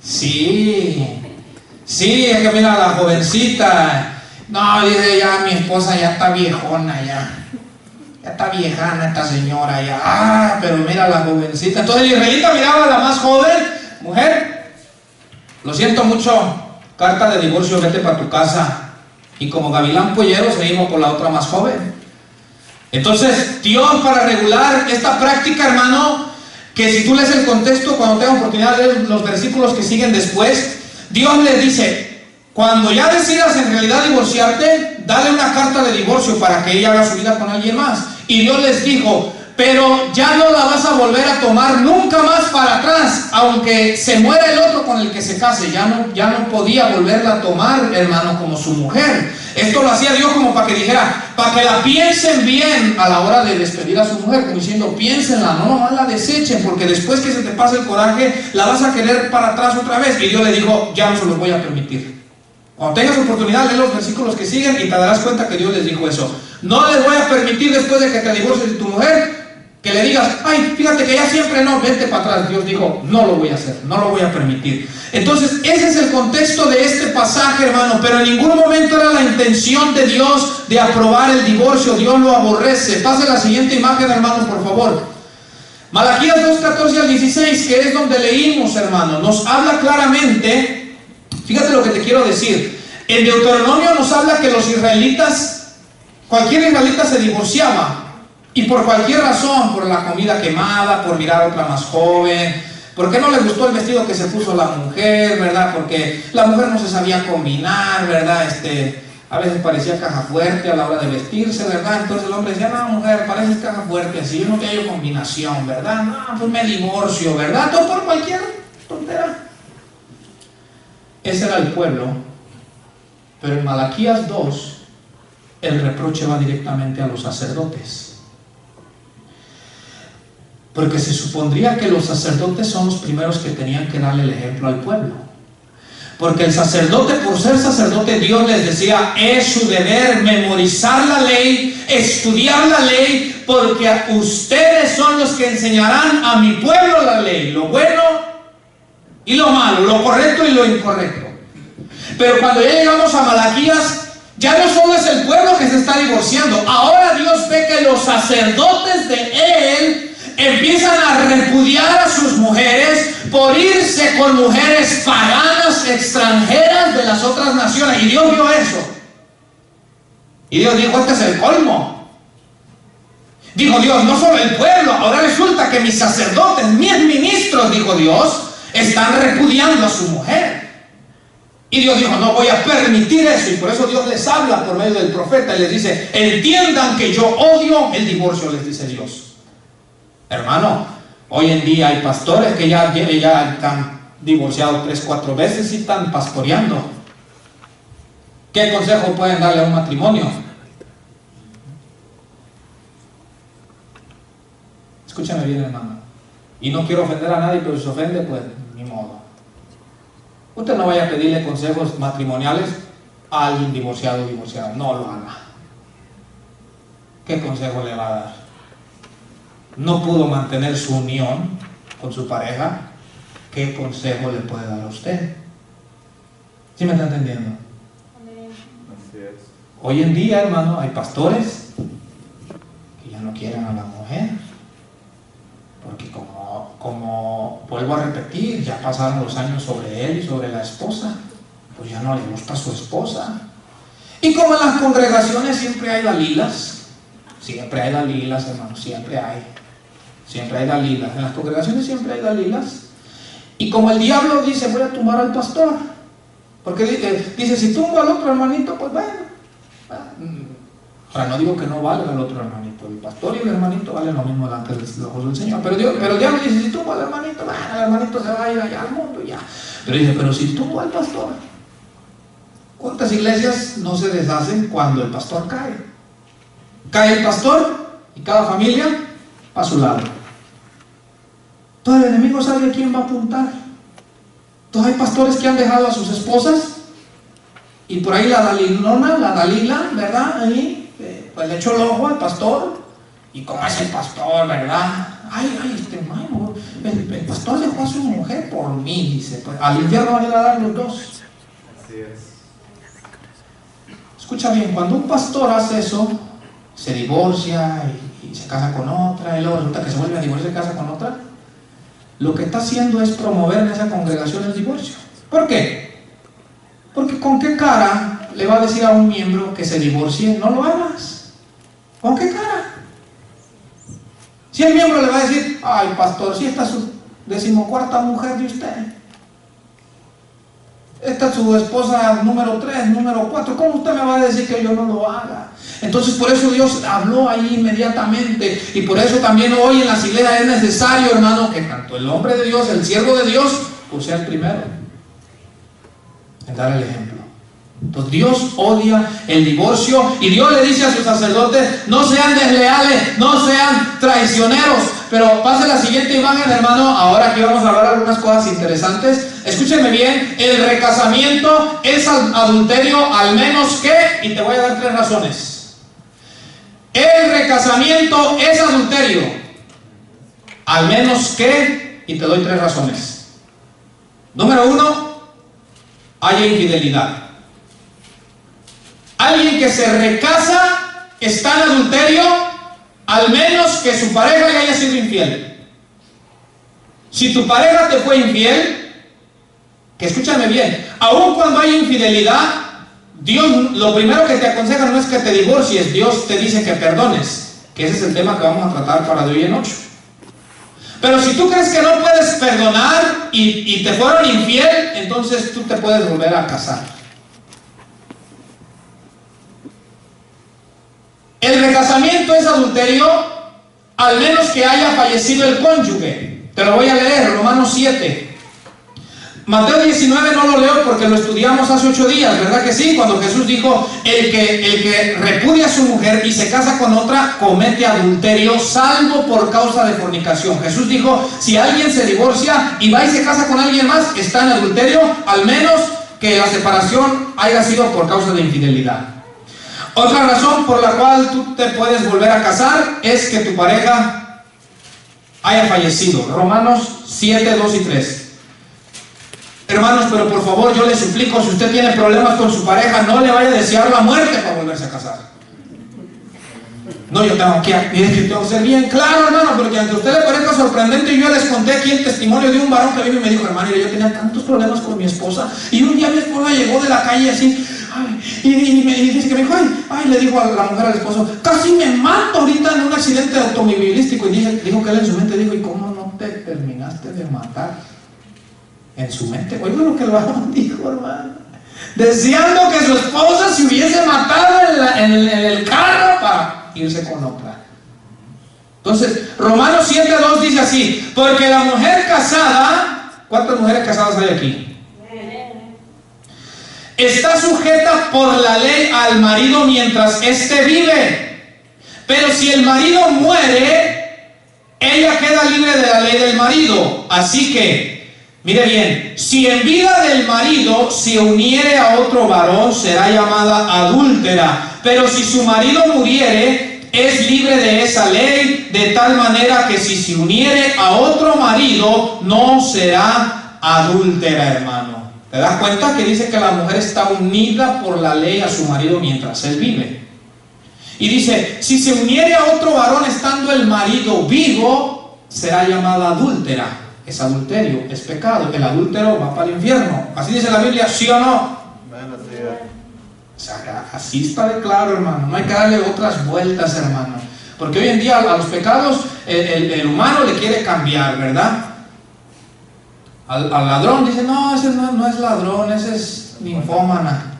Sí, es que mira a la jovencita. No, dice, ya mi esposa ya está viejona, ya está viejana esta señora ya. Pero mira a la jovencita. Entonces el israelita miraba a la más joven, mujer, lo siento mucho, carta de divorcio, vete para tu casa. Y como gavilán pollero seguimos por la otra más joven. Entonces Dios, para regular esta práctica, hermano, que si tú lees el contexto, cuando tengas oportunidad de leer los versículos que siguen después, Dios les dice, cuando ya decidas en realidad divorciarte, dale una carta de divorcio para que ella haga su vida con alguien más. Y Dios les dijo, pero ya no la vas a volver a tomar nunca más para atrás, aunque se muera el otro con el que se case, ya no podía volverla a tomar, hermano, como su mujer. Esto lo hacía Dios como para que dijera, para que la piensen bien a la hora de despedir a su mujer, como diciendo, piénsenla, no la desechen, porque después que se te pase el coraje, la vas a querer para atrás otra vez. Y Dios le dijo, ya no se los voy a permitir. Cuando tengas oportunidad, lee los versículos que siguen y te darás cuenta que Dios les dijo eso. No les voy a permitir después de que te divorcies de tu mujer, que le digas, ay, fíjate que ya siempre no, vente para atrás. Dios dijo, no lo voy a hacer, no lo voy a permitir. Entonces, ese es el contexto de este pasaje, hermano, pero en ningún momento era la intención de Dios de aprobar el divorcio. Dios lo aborrece. Pase la siguiente imagen, hermano, por favor. Malaquías 2:14 al 16, que es donde leímos, hermano, nos habla claramente. Fíjate lo que te quiero decir. En Deuteronomio nos habla que los israelitas, cualquier israelita se divorciaba. Y por cualquier razón, por la comida quemada, por mirar a otra más joven, porque no le gustó el vestido que se puso la mujer, ¿verdad? Porque la mujer no se sabía combinar, ¿verdad? A veces parecía caja fuerte a la hora de vestirse, ¿verdad? Entonces el hombre decía, no, mujer, pareces caja fuerte, así, yo no te hallo combinación, ¿verdad? No, pues me divorcio, ¿verdad? Todo por cualquier tontera. Ese era el pueblo. Pero en Malaquías 2, el reproche va directamente a los sacerdotes. Porque se supondría que los sacerdotes son los primeros que tenían que darle el ejemplo al pueblo. Porque el sacerdote, por ser sacerdote, Dios les decía, es su deber memorizar la ley, estudiar la ley, porque ustedes son los que enseñarán a mi pueblo la ley, lo bueno y lo malo, lo correcto y lo incorrecto. Pero cuando ya llegamos a Malaquías, ya no solo es el pueblo que se está divorciando, ahora Dios ve que los sacerdotes de Él empiezan a repudiar a sus mujeres por irse con mujeres paganas, extranjeras de las otras naciones. Y Dios vio eso. Y Dios dijo, este es el colmo. Dijo Dios, no solo el pueblo, ahora resulta que mis sacerdotes, mis ministros, dijo Dios, están repudiando a su mujer. Y Dios dijo, no voy a permitir eso. Y por eso Dios les habla por medio del profeta y les dice, entiendan que yo odio el divorcio, les dice Dios. Hermano, hoy en día hay pastores que ya están divorciados 3, 4 veces y están pastoreando. ¿Qué consejo pueden darle a un matrimonio? Escúchame bien, hermano. Y no quiero ofender a nadie, pero si se ofende, pues ni modo. Usted no vaya a pedirle consejos matrimoniales a alguien divorciado o divorciada. No lo haga. ¿Qué consejo le va a dar? No pudo mantener su unión con su pareja. ¿Qué consejo le puede dar a usted? ¿Sí me está entendiendo? Así es. Hoy en día, hermano, hay pastores que ya no quieren a la mujer. Porque como vuelvo a repetir, ya pasaron los años sobre él y sobre la esposa, pues ya no le gusta a su esposa. Y como en las congregaciones siempre hay dalilas, hermano, siempre hay dalilas, en las congregaciones siempre hay dalilas. Y como el diablo dice, voy a tumbar al pastor, porque dice, si tumbo al otro hermanito, pues bueno. Ahora no digo que no valga el otro hermanito, el pastor y el hermanito valen lo mismo delante de los ojos del Señor, pero el diablo dice, si tumbo al hermanito, bueno, el hermanito se va a ir allá al mundo ya. Pero dice, pero si tumbo al pastor, ¿cuántas iglesias no se deshacen cuando el pastor cae? Cae el pastor y cada familia a su lado. Todo el enemigo sabe a quién va a apuntar. Entonces hay pastores que han dejado a sus esposas y por ahí la Dalila, ¿verdad? Ahí, pues le echó el ojo al pastor y como es el pastor, ¿verdad? El pastor dejó a su mujer por mí, dice, pues, al infierno van a ir a dar los dos. Así es. Escucha bien, cuando un pastor hace eso, se divorcia y se casa con otra, y luego resulta que se vuelve a divorciar y se casa con otra, lo que está haciendo es promover en esa congregación el divorcio. ¿Por qué? Porque ¿con qué cara le va a decir a un miembro que se divorcie? No lo hagas. ¿Con qué cara? Si el miembro le va a decir, ay pastor, si esta es su 14ª mujer de usted, esta es su esposa número 3, número 4, ¿cómo usted me va a decir que yo no lo haga? Entonces por eso Dios habló ahí inmediatamente, y por eso también hoy en las iglesias es necesario, hermano, que tanto el hombre de Dios, el siervo de Dios, pues sea el primero en dar el ejemplo. Entonces Dios odia el divorcio y Dios le dice a sus sacerdotes, no sean desleales, no sean traicioneros. Pero pase la siguiente imagen, hermano. Ahora aquí vamos a hablar algunas cosas interesantes. Escúchenme bien, el recasamiento es adulterio al menos que, y te voy a dar 3 razones. El recasamiento es adulterio al menos que, y te doy 3 razones. Número 1, hay infidelidad. Alguien que se recasa está en adulterio al menos que su pareja le haya sido infiel. Si tu pareja te fue infiel, que escúchame bien, aun cuando hay infidelidad, Dios lo primero que te aconseja no es que te divorcies, Dios te dice que perdones, que ese es el tema que vamos a tratar para de hoy en 8. Pero si tú crees que no puedes perdonar y te fueron infiel, entonces tú te puedes volver a casar. El recasamiento es adulterio al menos que haya fallecido el cónyuge. Te lo voy a leer, Romanos 7. Mateo 19 no lo leo porque lo estudiamos hace 8 días, ¿verdad que sí? Cuando Jesús dijo, el que repudia a su mujer y se casa con otra, comete adulterio, salvo por causa de fornicación. Jesús dijo, si alguien se divorcia y va y se casa con alguien más, está en adulterio, al menos que la separación haya sido por causa de infidelidad. Otra razón por la cual tú te puedes volver a casar es que tu pareja haya fallecido. Romanos 7, 2 y 3. Hermanos, pero por favor yo les suplico, si usted tiene problemas con su pareja, no le vaya a desear la muerte para volverse a casar. No, yo tengo que ser bien claro, hermano, porque aunque a usted le parezca sorprendente, yo les conté aquí el testimonio de un varón que vino y me dijo, hermano, yo tenía tantos problemas con mi esposa, y un día mi esposa llegó de la calle así, y dice que me dijo, le dijo a la mujer al esposo, casi me mato ahorita en un accidente automovilístico, y dijo que él en su mente dijo, ¿y cómo no te terminaste de matar? En su mente, oiga lo que el varón dijo, hermano, deseando que su esposa se hubiese matado en el carro para irse con otra. Entonces, Romanos 7:2 dice así, porque la mujer casada, ¿cuántas mujeres casadas hay aquí? Está sujeta por la ley al marido mientras éste vive, pero si el marido muere, ella queda libre de la ley del marido. Así que, mire bien, si en vida del marido se uniere a otro varón, será llamada adúltera. Pero si su marido muriere, es libre de esa ley, de tal manera que si se uniere a otro marido, no será adúltera, hermano. ¿Te das cuenta que dice que la mujer está unida por la ley a su marido mientras él vive? Y dice, si se uniere a otro varón estando el marido vivo, será llamada adúltera. Es adulterio, es pecado. El adúltero va para el infierno. Así dice la Biblia, ¿sí o no? O sea, así está de claro, hermano. No hay que darle otras vueltas, hermano. Porque hoy en día a los pecados el humano le quiere cambiar, ¿verdad? Al ladrón dice, no, ese no es ladrón, ese es ninfómana.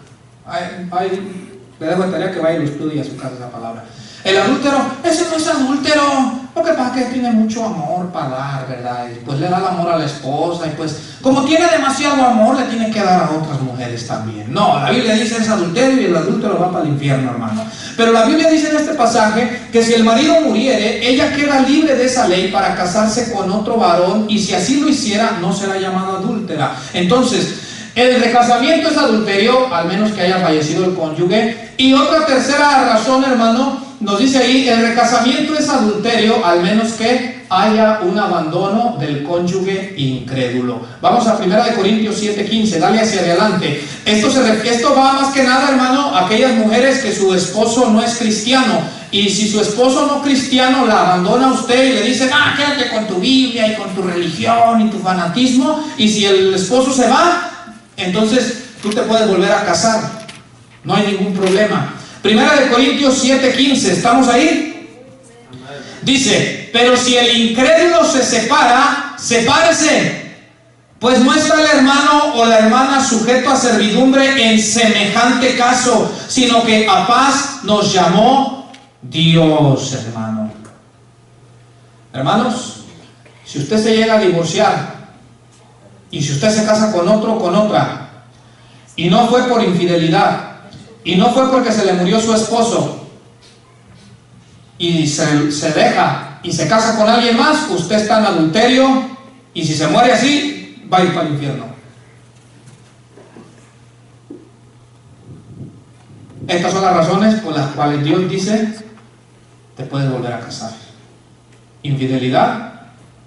Le dejo de tarea que vaya y lo estudie a su casa esa palabra. El adúltero, ese no es adúltero. Lo que pasa es que tiene mucho amor para dar, ¿verdad? Y pues le da el amor a la esposa. Y pues, como tiene demasiado amor, le tiene que dar a otras mujeres también. No, la Biblia dice es adulterio y el adúltero va para el infierno, hermano. Pero la Biblia dice en este pasaje que si el marido muriere, ella queda libre de esa ley para casarse con otro varón. Y si así lo hiciera, no será llamada adúltera. Entonces, el recasamiento es adulterio, al menos que haya fallecido el cónyuge. Y otra tercera razón, hermano, nos dice ahí, el recasamiento es adulterio, al menos que haya un abandono del cónyuge incrédulo. Vamos a 1 Corintios 7:15, dale hacia adelante. Esto va más que nada, hermano, a aquellas mujeres que su esposo no es cristiano. Y si su esposo no cristiano la abandona a usted y le dice, quédate con tu Biblia y con tu religión y tu fanatismo, y si el esposo se va, entonces tú te puedes volver a casar, no hay ningún problema. 1 Corintios 7:15, ¿estamos ahí? Dice, pero si el incrédulo se separa, sepárese, pues no está el hermano o la hermana sujeto a servidumbre en semejante caso, sino que a paz nos llamó Dios, hermano. Hermanos, si usted se llega a divorciar y si usted se casa con otro o con otra y no fue por infidelidad y no fue porque se le murió su esposo y se deja y se casa con alguien más, usted está en adulterio y si se muere así, va a ir para el infierno. Estas son las razones por las cuales Dios dice, te puedes volver a casar. Infidelidad,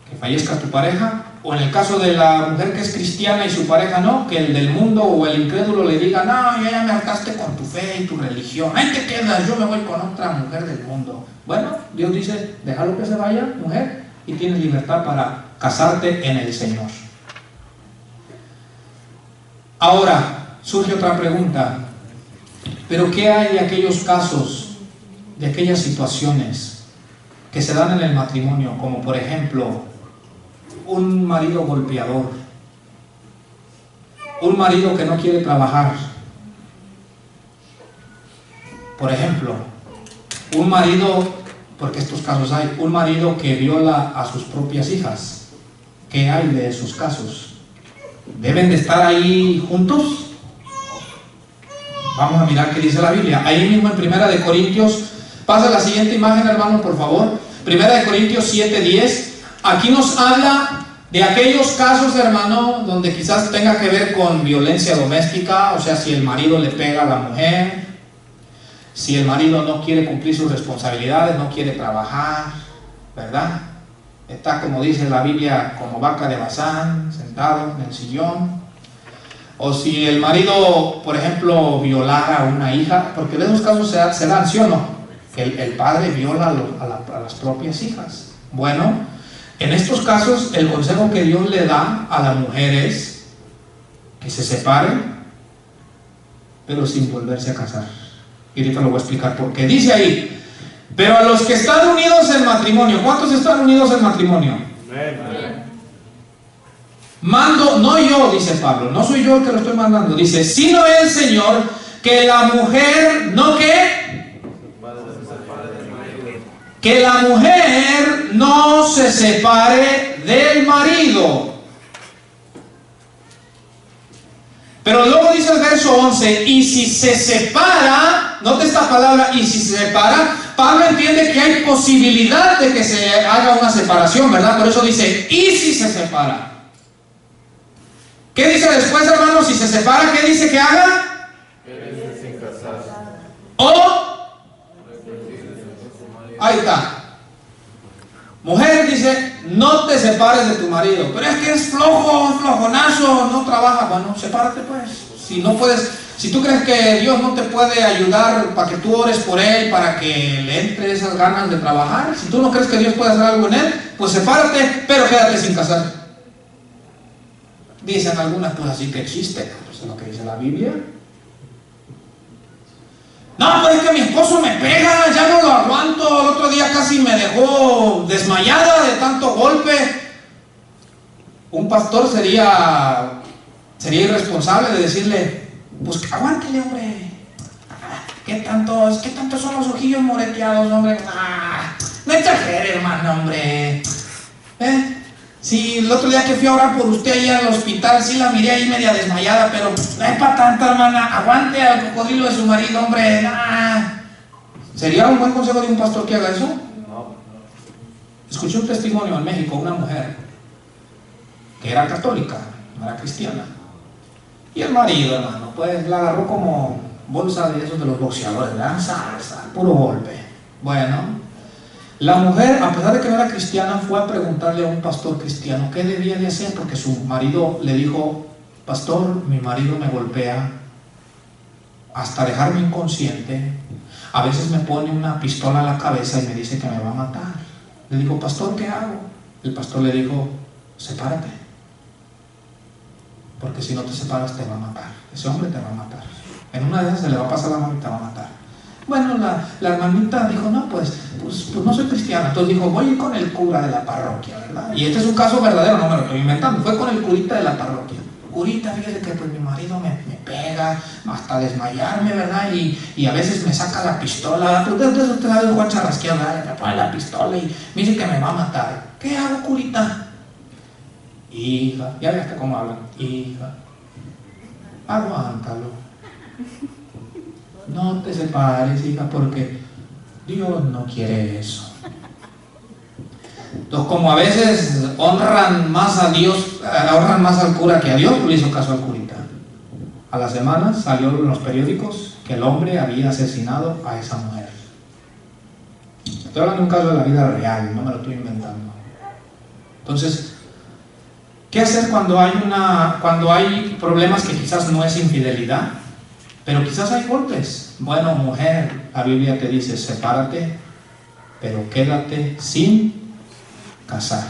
que fallezca tu pareja, o en el caso de la mujer que es cristiana y su pareja no, que el del mundo o el incrédulo le diga, no, ya me hartaste con tu fe y tu religión, ahí te quedas, yo me voy con otra mujer del mundo. Bueno, Dios dice, déjalo que se vaya, mujer, y tienes libertad para casarte en el Señor. Ahora, surge otra pregunta, pero ¿qué hay de aquellos casos, de aquellas situaciones que se dan en el matrimonio, como por ejemplo, un marido golpeador, un marido que no quiere trabajar, por ejemplo, un marido, porque estos casos hay, un marido que viola a sus propias hijas? ¿Qué hay de esos casos? ¿Deben de estar ahí juntos? Vamos a mirar qué dice la Biblia. Ahí mismo en 1 Corintios, pasa la siguiente imagen, hermano, por favor. 1 Corintios 7:10. Aquí nos habla de aquellos casos, hermano, donde quizás tenga que ver con violencia doméstica, o sea, si el marido le pega a la mujer, si el marido no quiere cumplir sus responsabilidades, no quiere trabajar, ¿verdad? Está, como dice la Biblia, como vaca de Bazán, sentado en el sillón. O si el marido, por ejemplo, violara a una hija, porque de esos casos se dan, ¿sí o no? Que el padre viola a las propias hijas. Bueno, en estos casos el consejo que Dios le da a la mujer es que se separen, pero sin volverse a casar. Y ahorita lo voy a explicar por qué. Dice ahí, pero a los que están unidos en matrimonio, ¿cuántos están unidos en matrimonio? Mando, no yo, dice Pablo, no soy yo el que lo estoy mandando, dice, sino el Señor, que la mujer, ¿no qué? Que la mujer no se separe del marido. Pero luego dice el verso 11, y si se separa, note esta palabra, y si se separa, Pablo entiende que hay posibilidad de que se haga una separación, ¿verdad? Por eso dice, y si se separa. ¿Qué dice después, hermano? Si se separa, ¿qué dice que haga? Sin casarse. O, ahí está. Mujer dice, no te separes de tu marido. Pero es que es flojo, flojonazo, no trabaja. Bueno, sepárate pues. Si no puedes, si tú crees que Dios no te puede ayudar para que tú ores por él, para que le entre esas ganas de trabajar, si tú no crees que Dios puede hacer algo en él, pues sepárate, pero quédate sin casar. Dicen algunas, pues así que chiste, pues es lo que dice la Biblia. No, pues es que mi esposo me pega, ya no lo aguanto, el otro día casi me dejó desmayada de tanto golpe. Un pastor sería irresponsable de decirle, pues aguántele, hombre. ¿Qué tantos son los ojillos moreteados, hombre? No exagere, hermano, hombre. Sí, el otro día que fui a orar por usted allá en el hospital, sí la miré ahí media desmayada, pero no es para tanto, hermana. Aguante al cocodrilo de su marido, hombre. ¿Sería un buen consejo de un pastor que haga eso? No. Escuché un testimonio en México, una mujer que era católica, no era cristiana. Y el marido, hermano, pues la agarró como bolsa de esos de los boxeadores, ¿verdad? Salsa, puro golpe. Bueno, la mujer, a pesar de que no era cristiana, fue a preguntarle a un pastor cristiano qué debía de hacer, porque su marido le dijo, pastor, mi marido me golpea hasta dejarme inconsciente, a veces me pone una pistola a la cabeza y me dice que me va a matar. Le digo, pastor, ¿qué hago? El pastor le dijo, sepárate, porque si no te separas te va a matar, ese hombre te va a matar, en una de esas se le va a pasar la mano y te va a matar. Bueno, la hermanita dijo, no, pues no soy cristiana. Entonces dijo, voy a ir con el cura de la parroquia, ¿verdad? Y este es un caso verdadero, no me lo estoy inventando. Fue con el curita de la parroquia. Curita, fíjese que pues mi marido me pega hasta desmayarme, ¿verdad? Y a veces me saca la pistola. Usted sabe, Juan Charrasqueado, me pone la pistola y me dice que me va a matar. ¿Qué hago, curita? Hija, ya ves cómo hablan. Hija, aguántalo. No te separes, hija, porque Dios no quiere eso. Entonces, como a veces honran más a Dios, honran más al cura que a Dios, le hizo caso al curita. A la semana salió en los periódicos que el hombre había asesinado a esa mujer. Estoy hablando de un caso de la vida real, no me lo estoy inventando. Entonces, ¿qué hacer cuando hay problemas que quizás no es infidelidad? Pero quizás hay golpes. Bueno, mujer, la Biblia te dice, sepárate, pero quédate sin casar.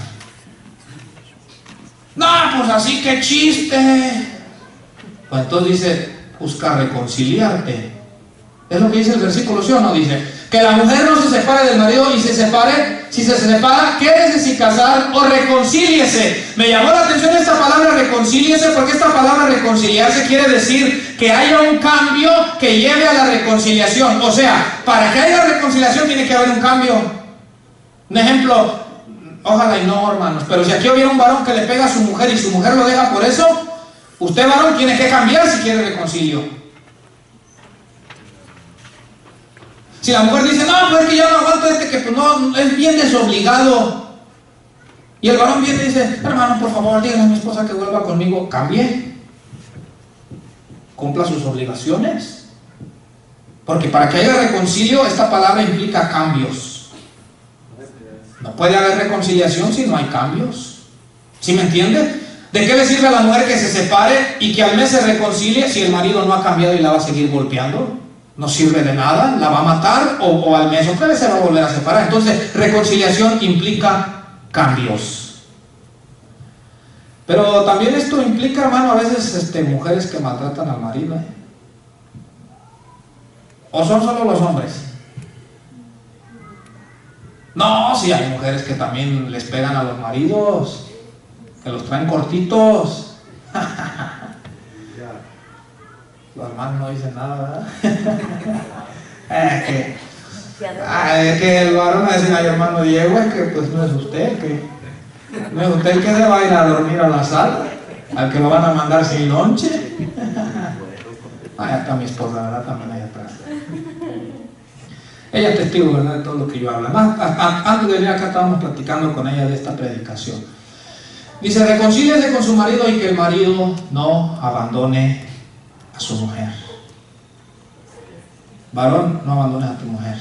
No, pues así que chiste. Pues entonces dice, busca reconciliarte. Es lo que dice el versículo, ¿sí o no? Dice, que la mujer no se separe del marido y si se separa, quédese sin casar o reconcíliese. Me llamó la atención esta palabra reconcíliese, porque esta palabra reconciliarse quiere decir que haya un cambio que lleve a la reconciliación. O sea, para que haya reconciliación tiene que haber un cambio. Un ejemplo, ojalá y no, hermanos, pero si aquí hubiera un varón que le pega a su mujer y su mujer lo deja por eso, usted, varón, tiene que cambiar si quiere reconcilio. Si la mujer dice, no, pues es que yo no aguanto que pues no, es bien desobligado. Y el varón viene y dice, hermano, por favor, dígale a mi esposa que vuelva conmigo. Cambie. Cumpla sus obligaciones. Porque para que haya reconcilio, esta palabra implica cambios. No puede haber reconciliación si no hay cambios. ¿Sí me entiende? ¿De qué le sirve a la mujer que se separe y que al mes se reconcilie si el marido no ha cambiado y la va a seguir golpeando? No sirve de nada, la va a matar o al mes otra vez se va a volver a separar. Entonces, reconciliación implica cambios. Pero también esto implica, hermano, a veces mujeres que maltratan al marido. ¿O son solo los hombres? No, sí hay mujeres que también les pegan a los maridos, que los traen cortitos. Los hermanos no dicen nada, ¿verdad? Es que el varón va a decir, ay, hermano Diego, es que pues no es usted, no es usted el que se va a ir a dormir a la sala, al que lo van a mandar sin lonche. Allá está mi esposa, ¿verdad? También allá atrás. Ella es testigo, ¿verdad?, de todo lo que yo hablo. Antes de venir acá estábamos platicando con ella de esta predicación. Dice, reconcíliese con su marido y que el marido no abandone a su mujer. Varón, no abandones a tu mujer.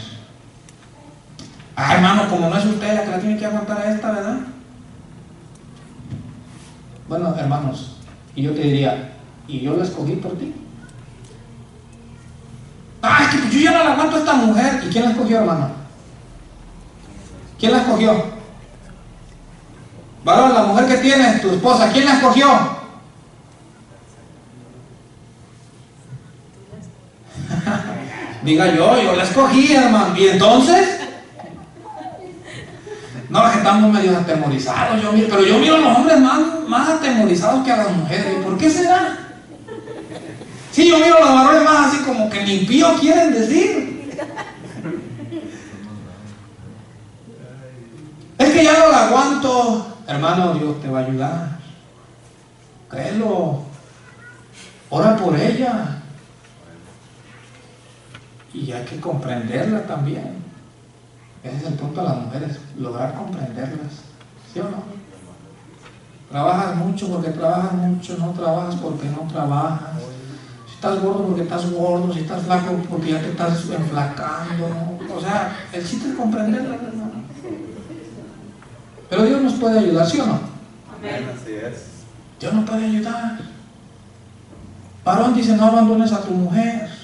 Ah, hermano, como no es usted la que la tiene que aguantar a esta, ¿verdad? Bueno, hermanos, y yo te diría, ¿y yo la escogí por ti? Ah, es que yo ya no la aguanto a esta mujer. ¿Y quién la escogió, hermano? ¿Quién la escogió? Varón, la mujer que tienes, tu esposa, ¿quién la escogió? Diga yo la escogí, hermano. ¿Y entonces? No, es que estamos medio atemorizados. Pero yo miro a los hombres más atemorizados que a las mujeres. ¿Por qué será? Sí, yo miro a los varones más así como que ni pío quieren decir. Es que ya no la aguanto. Hermano, Dios te va a ayudar. Créelo. Ora por ella. Y hay que comprenderla también. Ese es el punto de las mujeres, lograr comprenderlas. ¿Sí o no? Trabajas mucho porque trabajas mucho, no trabajas porque no trabajas. Si estás gordo porque estás gordo, si estás flaco porque ya te estás enflacando, ¿no? O sea, el chiste es comprenderlas, hermano. Pero Dios nos puede ayudar, ¿sí o no? Amén. Así es. Dios nos puede ayudar. Varón dice, no abandones a tu mujer.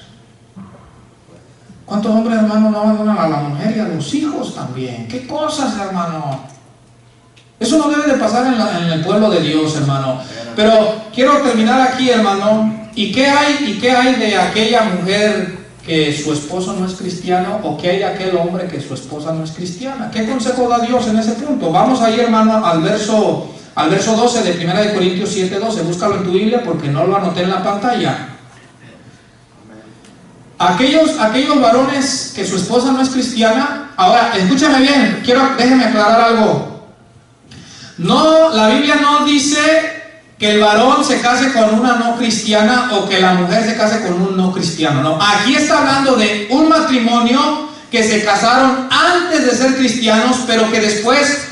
¿Cuántos hombres, hermano, no abandonan a la mujer y a los hijos también? ¿Qué cosas, hermano? Eso no debe de pasar en el pueblo de Dios, hermano. Pero quiero terminar aquí, hermano. ¿Y qué hay de aquella mujer que su esposo no es cristiano? ¿O qué hay de aquel hombre que su esposa no es cristiana? ¿Qué consejo da Dios en ese punto? Vamos ahí, hermano, al verso 12 de 1 Corintios 7:12. Búscalo en tu Biblia porque no lo anoté en la pantalla. Aquellos varones que su esposa no es cristiana. Ahora, escúchame bien, déjeme aclarar algo. No, la Biblia no dice que el varón se case con una no cristiana o que la mujer se case con un no cristiano. No, aquí está hablando de un matrimonio que se casaron antes de ser cristianos, pero que después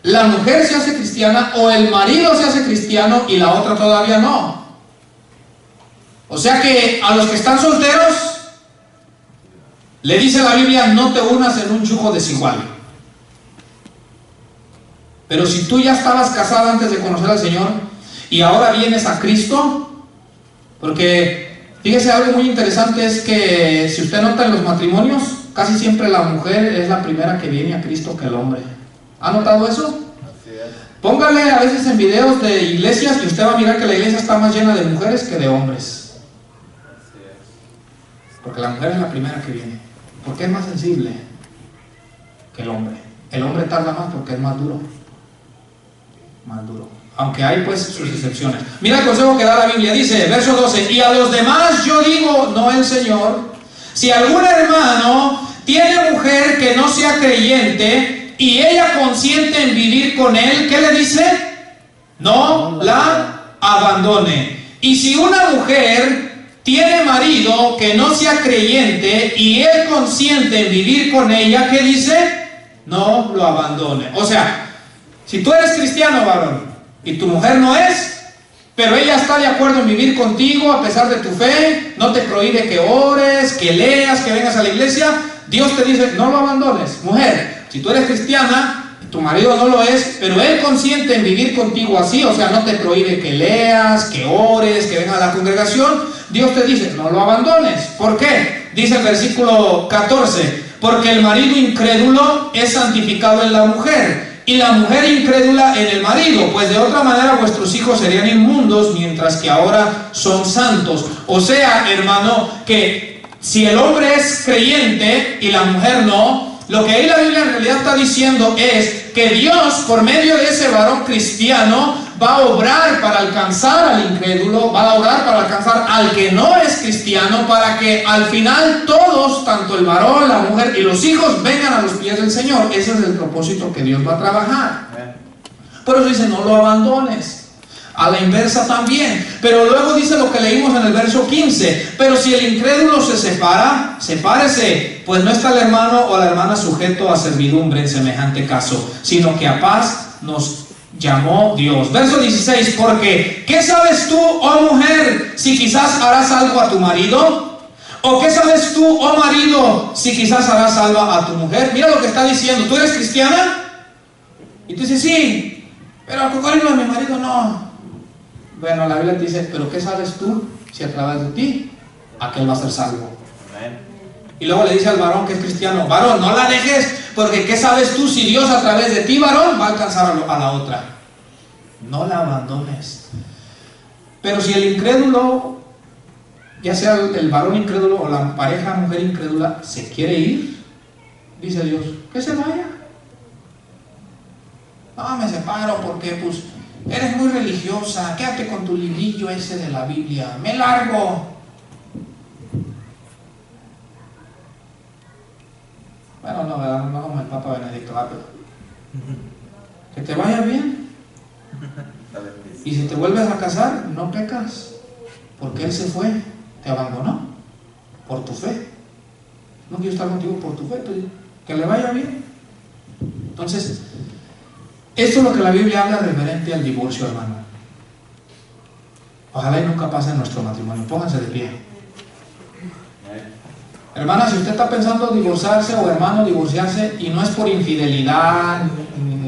la mujer se hace cristiana o el marido se hace cristiano y la otra todavía no. O sea que a los que están solteros le dice la Biblia, no te unas en un yugo desigual. Pero si tú ya estabas casada antes de conocer al Señor y ahora vienes a Cristo, porque fíjese, algo muy interesante es que si usted nota en los matrimonios, casi siempre la mujer es la primera que viene a Cristo que el hombre. ¿Ha notado eso? Póngale a veces en videos de iglesias y usted va a mirar que la iglesia está más llena de mujeres que de hombres. Porque la mujer es la primera que viene. Porque es más sensible que el hombre. El hombre tarda más porque es más duro. Más duro. Aunque hay pues sus excepciones. Mira el consejo que da la Biblia. Dice, verso 12. Y a los demás yo digo, no el Señor, si algún hermano tiene mujer que no sea creyente y ella consiente en vivir con él, ¿qué le dice? No la abandone. Y si una mujer tiene marido que no sea creyente y él consiente en vivir con ella, ¿qué dice? No lo abandone. O sea, si tú eres cristiano, varón, y tu mujer no es, pero ella está de acuerdo en vivir contigo a pesar de tu fe, no te prohíbe que ores, que leas, que vengas a la iglesia, Dios te dice, no lo abandones. Mujer, si tú eres cristiana, tu marido no lo es, pero él consiente en vivir contigo así, o sea, no te prohíbe que leas, que ores, que vengas a la congregación, Dios te dice, no lo abandones. ¿Por qué? Dice el versículo 14, porque el marido incrédulo es santificado en la mujer, y la mujer incrédula en el marido, pues de otra manera vuestros hijos serían inmundos, mientras que ahora son santos. O sea, hermano, que si el hombre es creyente y la mujer no, lo que ahí la Biblia en realidad está diciendo es que Dios, por medio de ese varón cristiano, va a obrar para alcanzar al incrédulo, va a obrar para alcanzar al que no es cristiano, para que al final todos, tanto el varón, la mujer y los hijos, vengan a los pies del Señor. Ese es el propósito que Dios va a trabajar. Por eso dice, no lo abandones. A la inversa también. Pero luego dice lo que leímos en el verso 15. Pero si el incrédulo se separa, sepárese, pues no está el hermano o la hermana sujeto a servidumbre en semejante caso, sino que a paz nos llamó Dios. Verso 16. Porque, ¿qué sabes tú, oh mujer, si quizás harás algo a tu marido? ¿O qué sabes tú, oh marido, si quizás harás algo a tu mujer? Mira lo que está diciendo. ¿Tú eres cristiana? Y tú dices, sí, pero al cocodrilo de mi marido no. Bueno, la Biblia te dice, pero ¿qué sabes tú si a través de ti aquel va a ser salvo? Amén. Y luego le dice al varón que es cristiano, varón, no la dejes, porque ¿qué sabes tú si Dios a través de ti, varón, va a alcanzar a la otra? No la abandones. Pero si el incrédulo, ya sea el varón incrédulo o la pareja mujer incrédula, se quiere ir, dice Dios, que se vaya. No, me separo porque pues eres muy religiosa, quédate con tu librillo ese de la Biblia, me largo. Bueno, no, ¿verdad? No como el Papa Benedicto, pero que te vaya bien. Y si te vuelves a casar, no pecas, porque Él se fue, te abandonó por tu fe. No quiero estar contigo por tu fe, que le vaya bien. Entonces, esto es lo que la Biblia habla referente al divorcio, hermano. Ojalá y nunca pase en nuestro matrimonio. Pónganse de pie. Hermana, si usted está pensando divorciarse, o hermano divorciarse, y no es por infidelidad,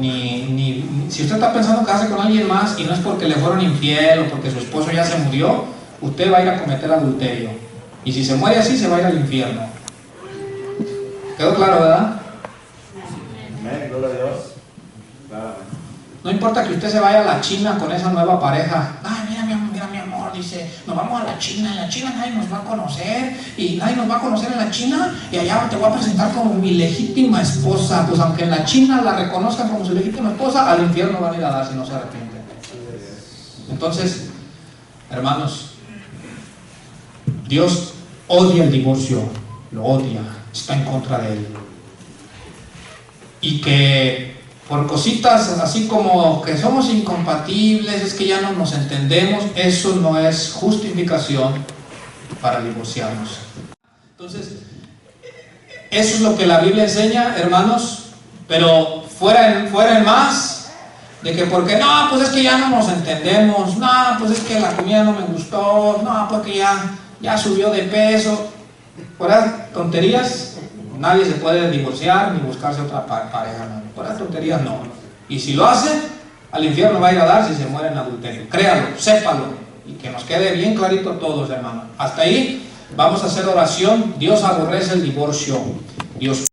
si usted está pensando casarse con alguien más y no es porque le fueron infiel o porque su esposo ya se murió, usted va a ir a cometer adulterio. Y si se muere así, se va a ir al infierno. ¿Quedó claro, verdad? Amén, gloria a Dios. Claro. No importa que usted se vaya a la China con esa nueva pareja. Ay, mira mi amor, dice, nos vamos a la China. En la China nadie nos va a conocer. Y nadie nos va a conocer en la China. Y allá te voy a presentar como mi legítima esposa. Pues aunque en la China la reconozcan como su legítima esposa, al infierno van a ir a dar si no se arrepienten. Entonces, hermanos, Dios odia el divorcio. Lo odia. Está en contra de él. Y que por cositas así como que somos incompatibles, es que ya no nos entendemos, eso no es justificación para divorciarnos. Entonces, eso es lo que la Biblia enseña, hermanos, pero fuera en más de que porque no, pues es que ya no nos entendemos, no, pues es que la comida no me gustó, no, porque ya subió de peso, fuera tonterías. Nadie se puede divorciar ni buscarse otra pareja, no. Por las tonterías no. Y si lo hace, al infierno va a ir a dar si se muere en adulterio. Créalo, sépalo. Y que nos quede bien clarito a todos, hermanos. Hasta ahí vamos a hacer oración. Dios aborrece el divorcio. Dios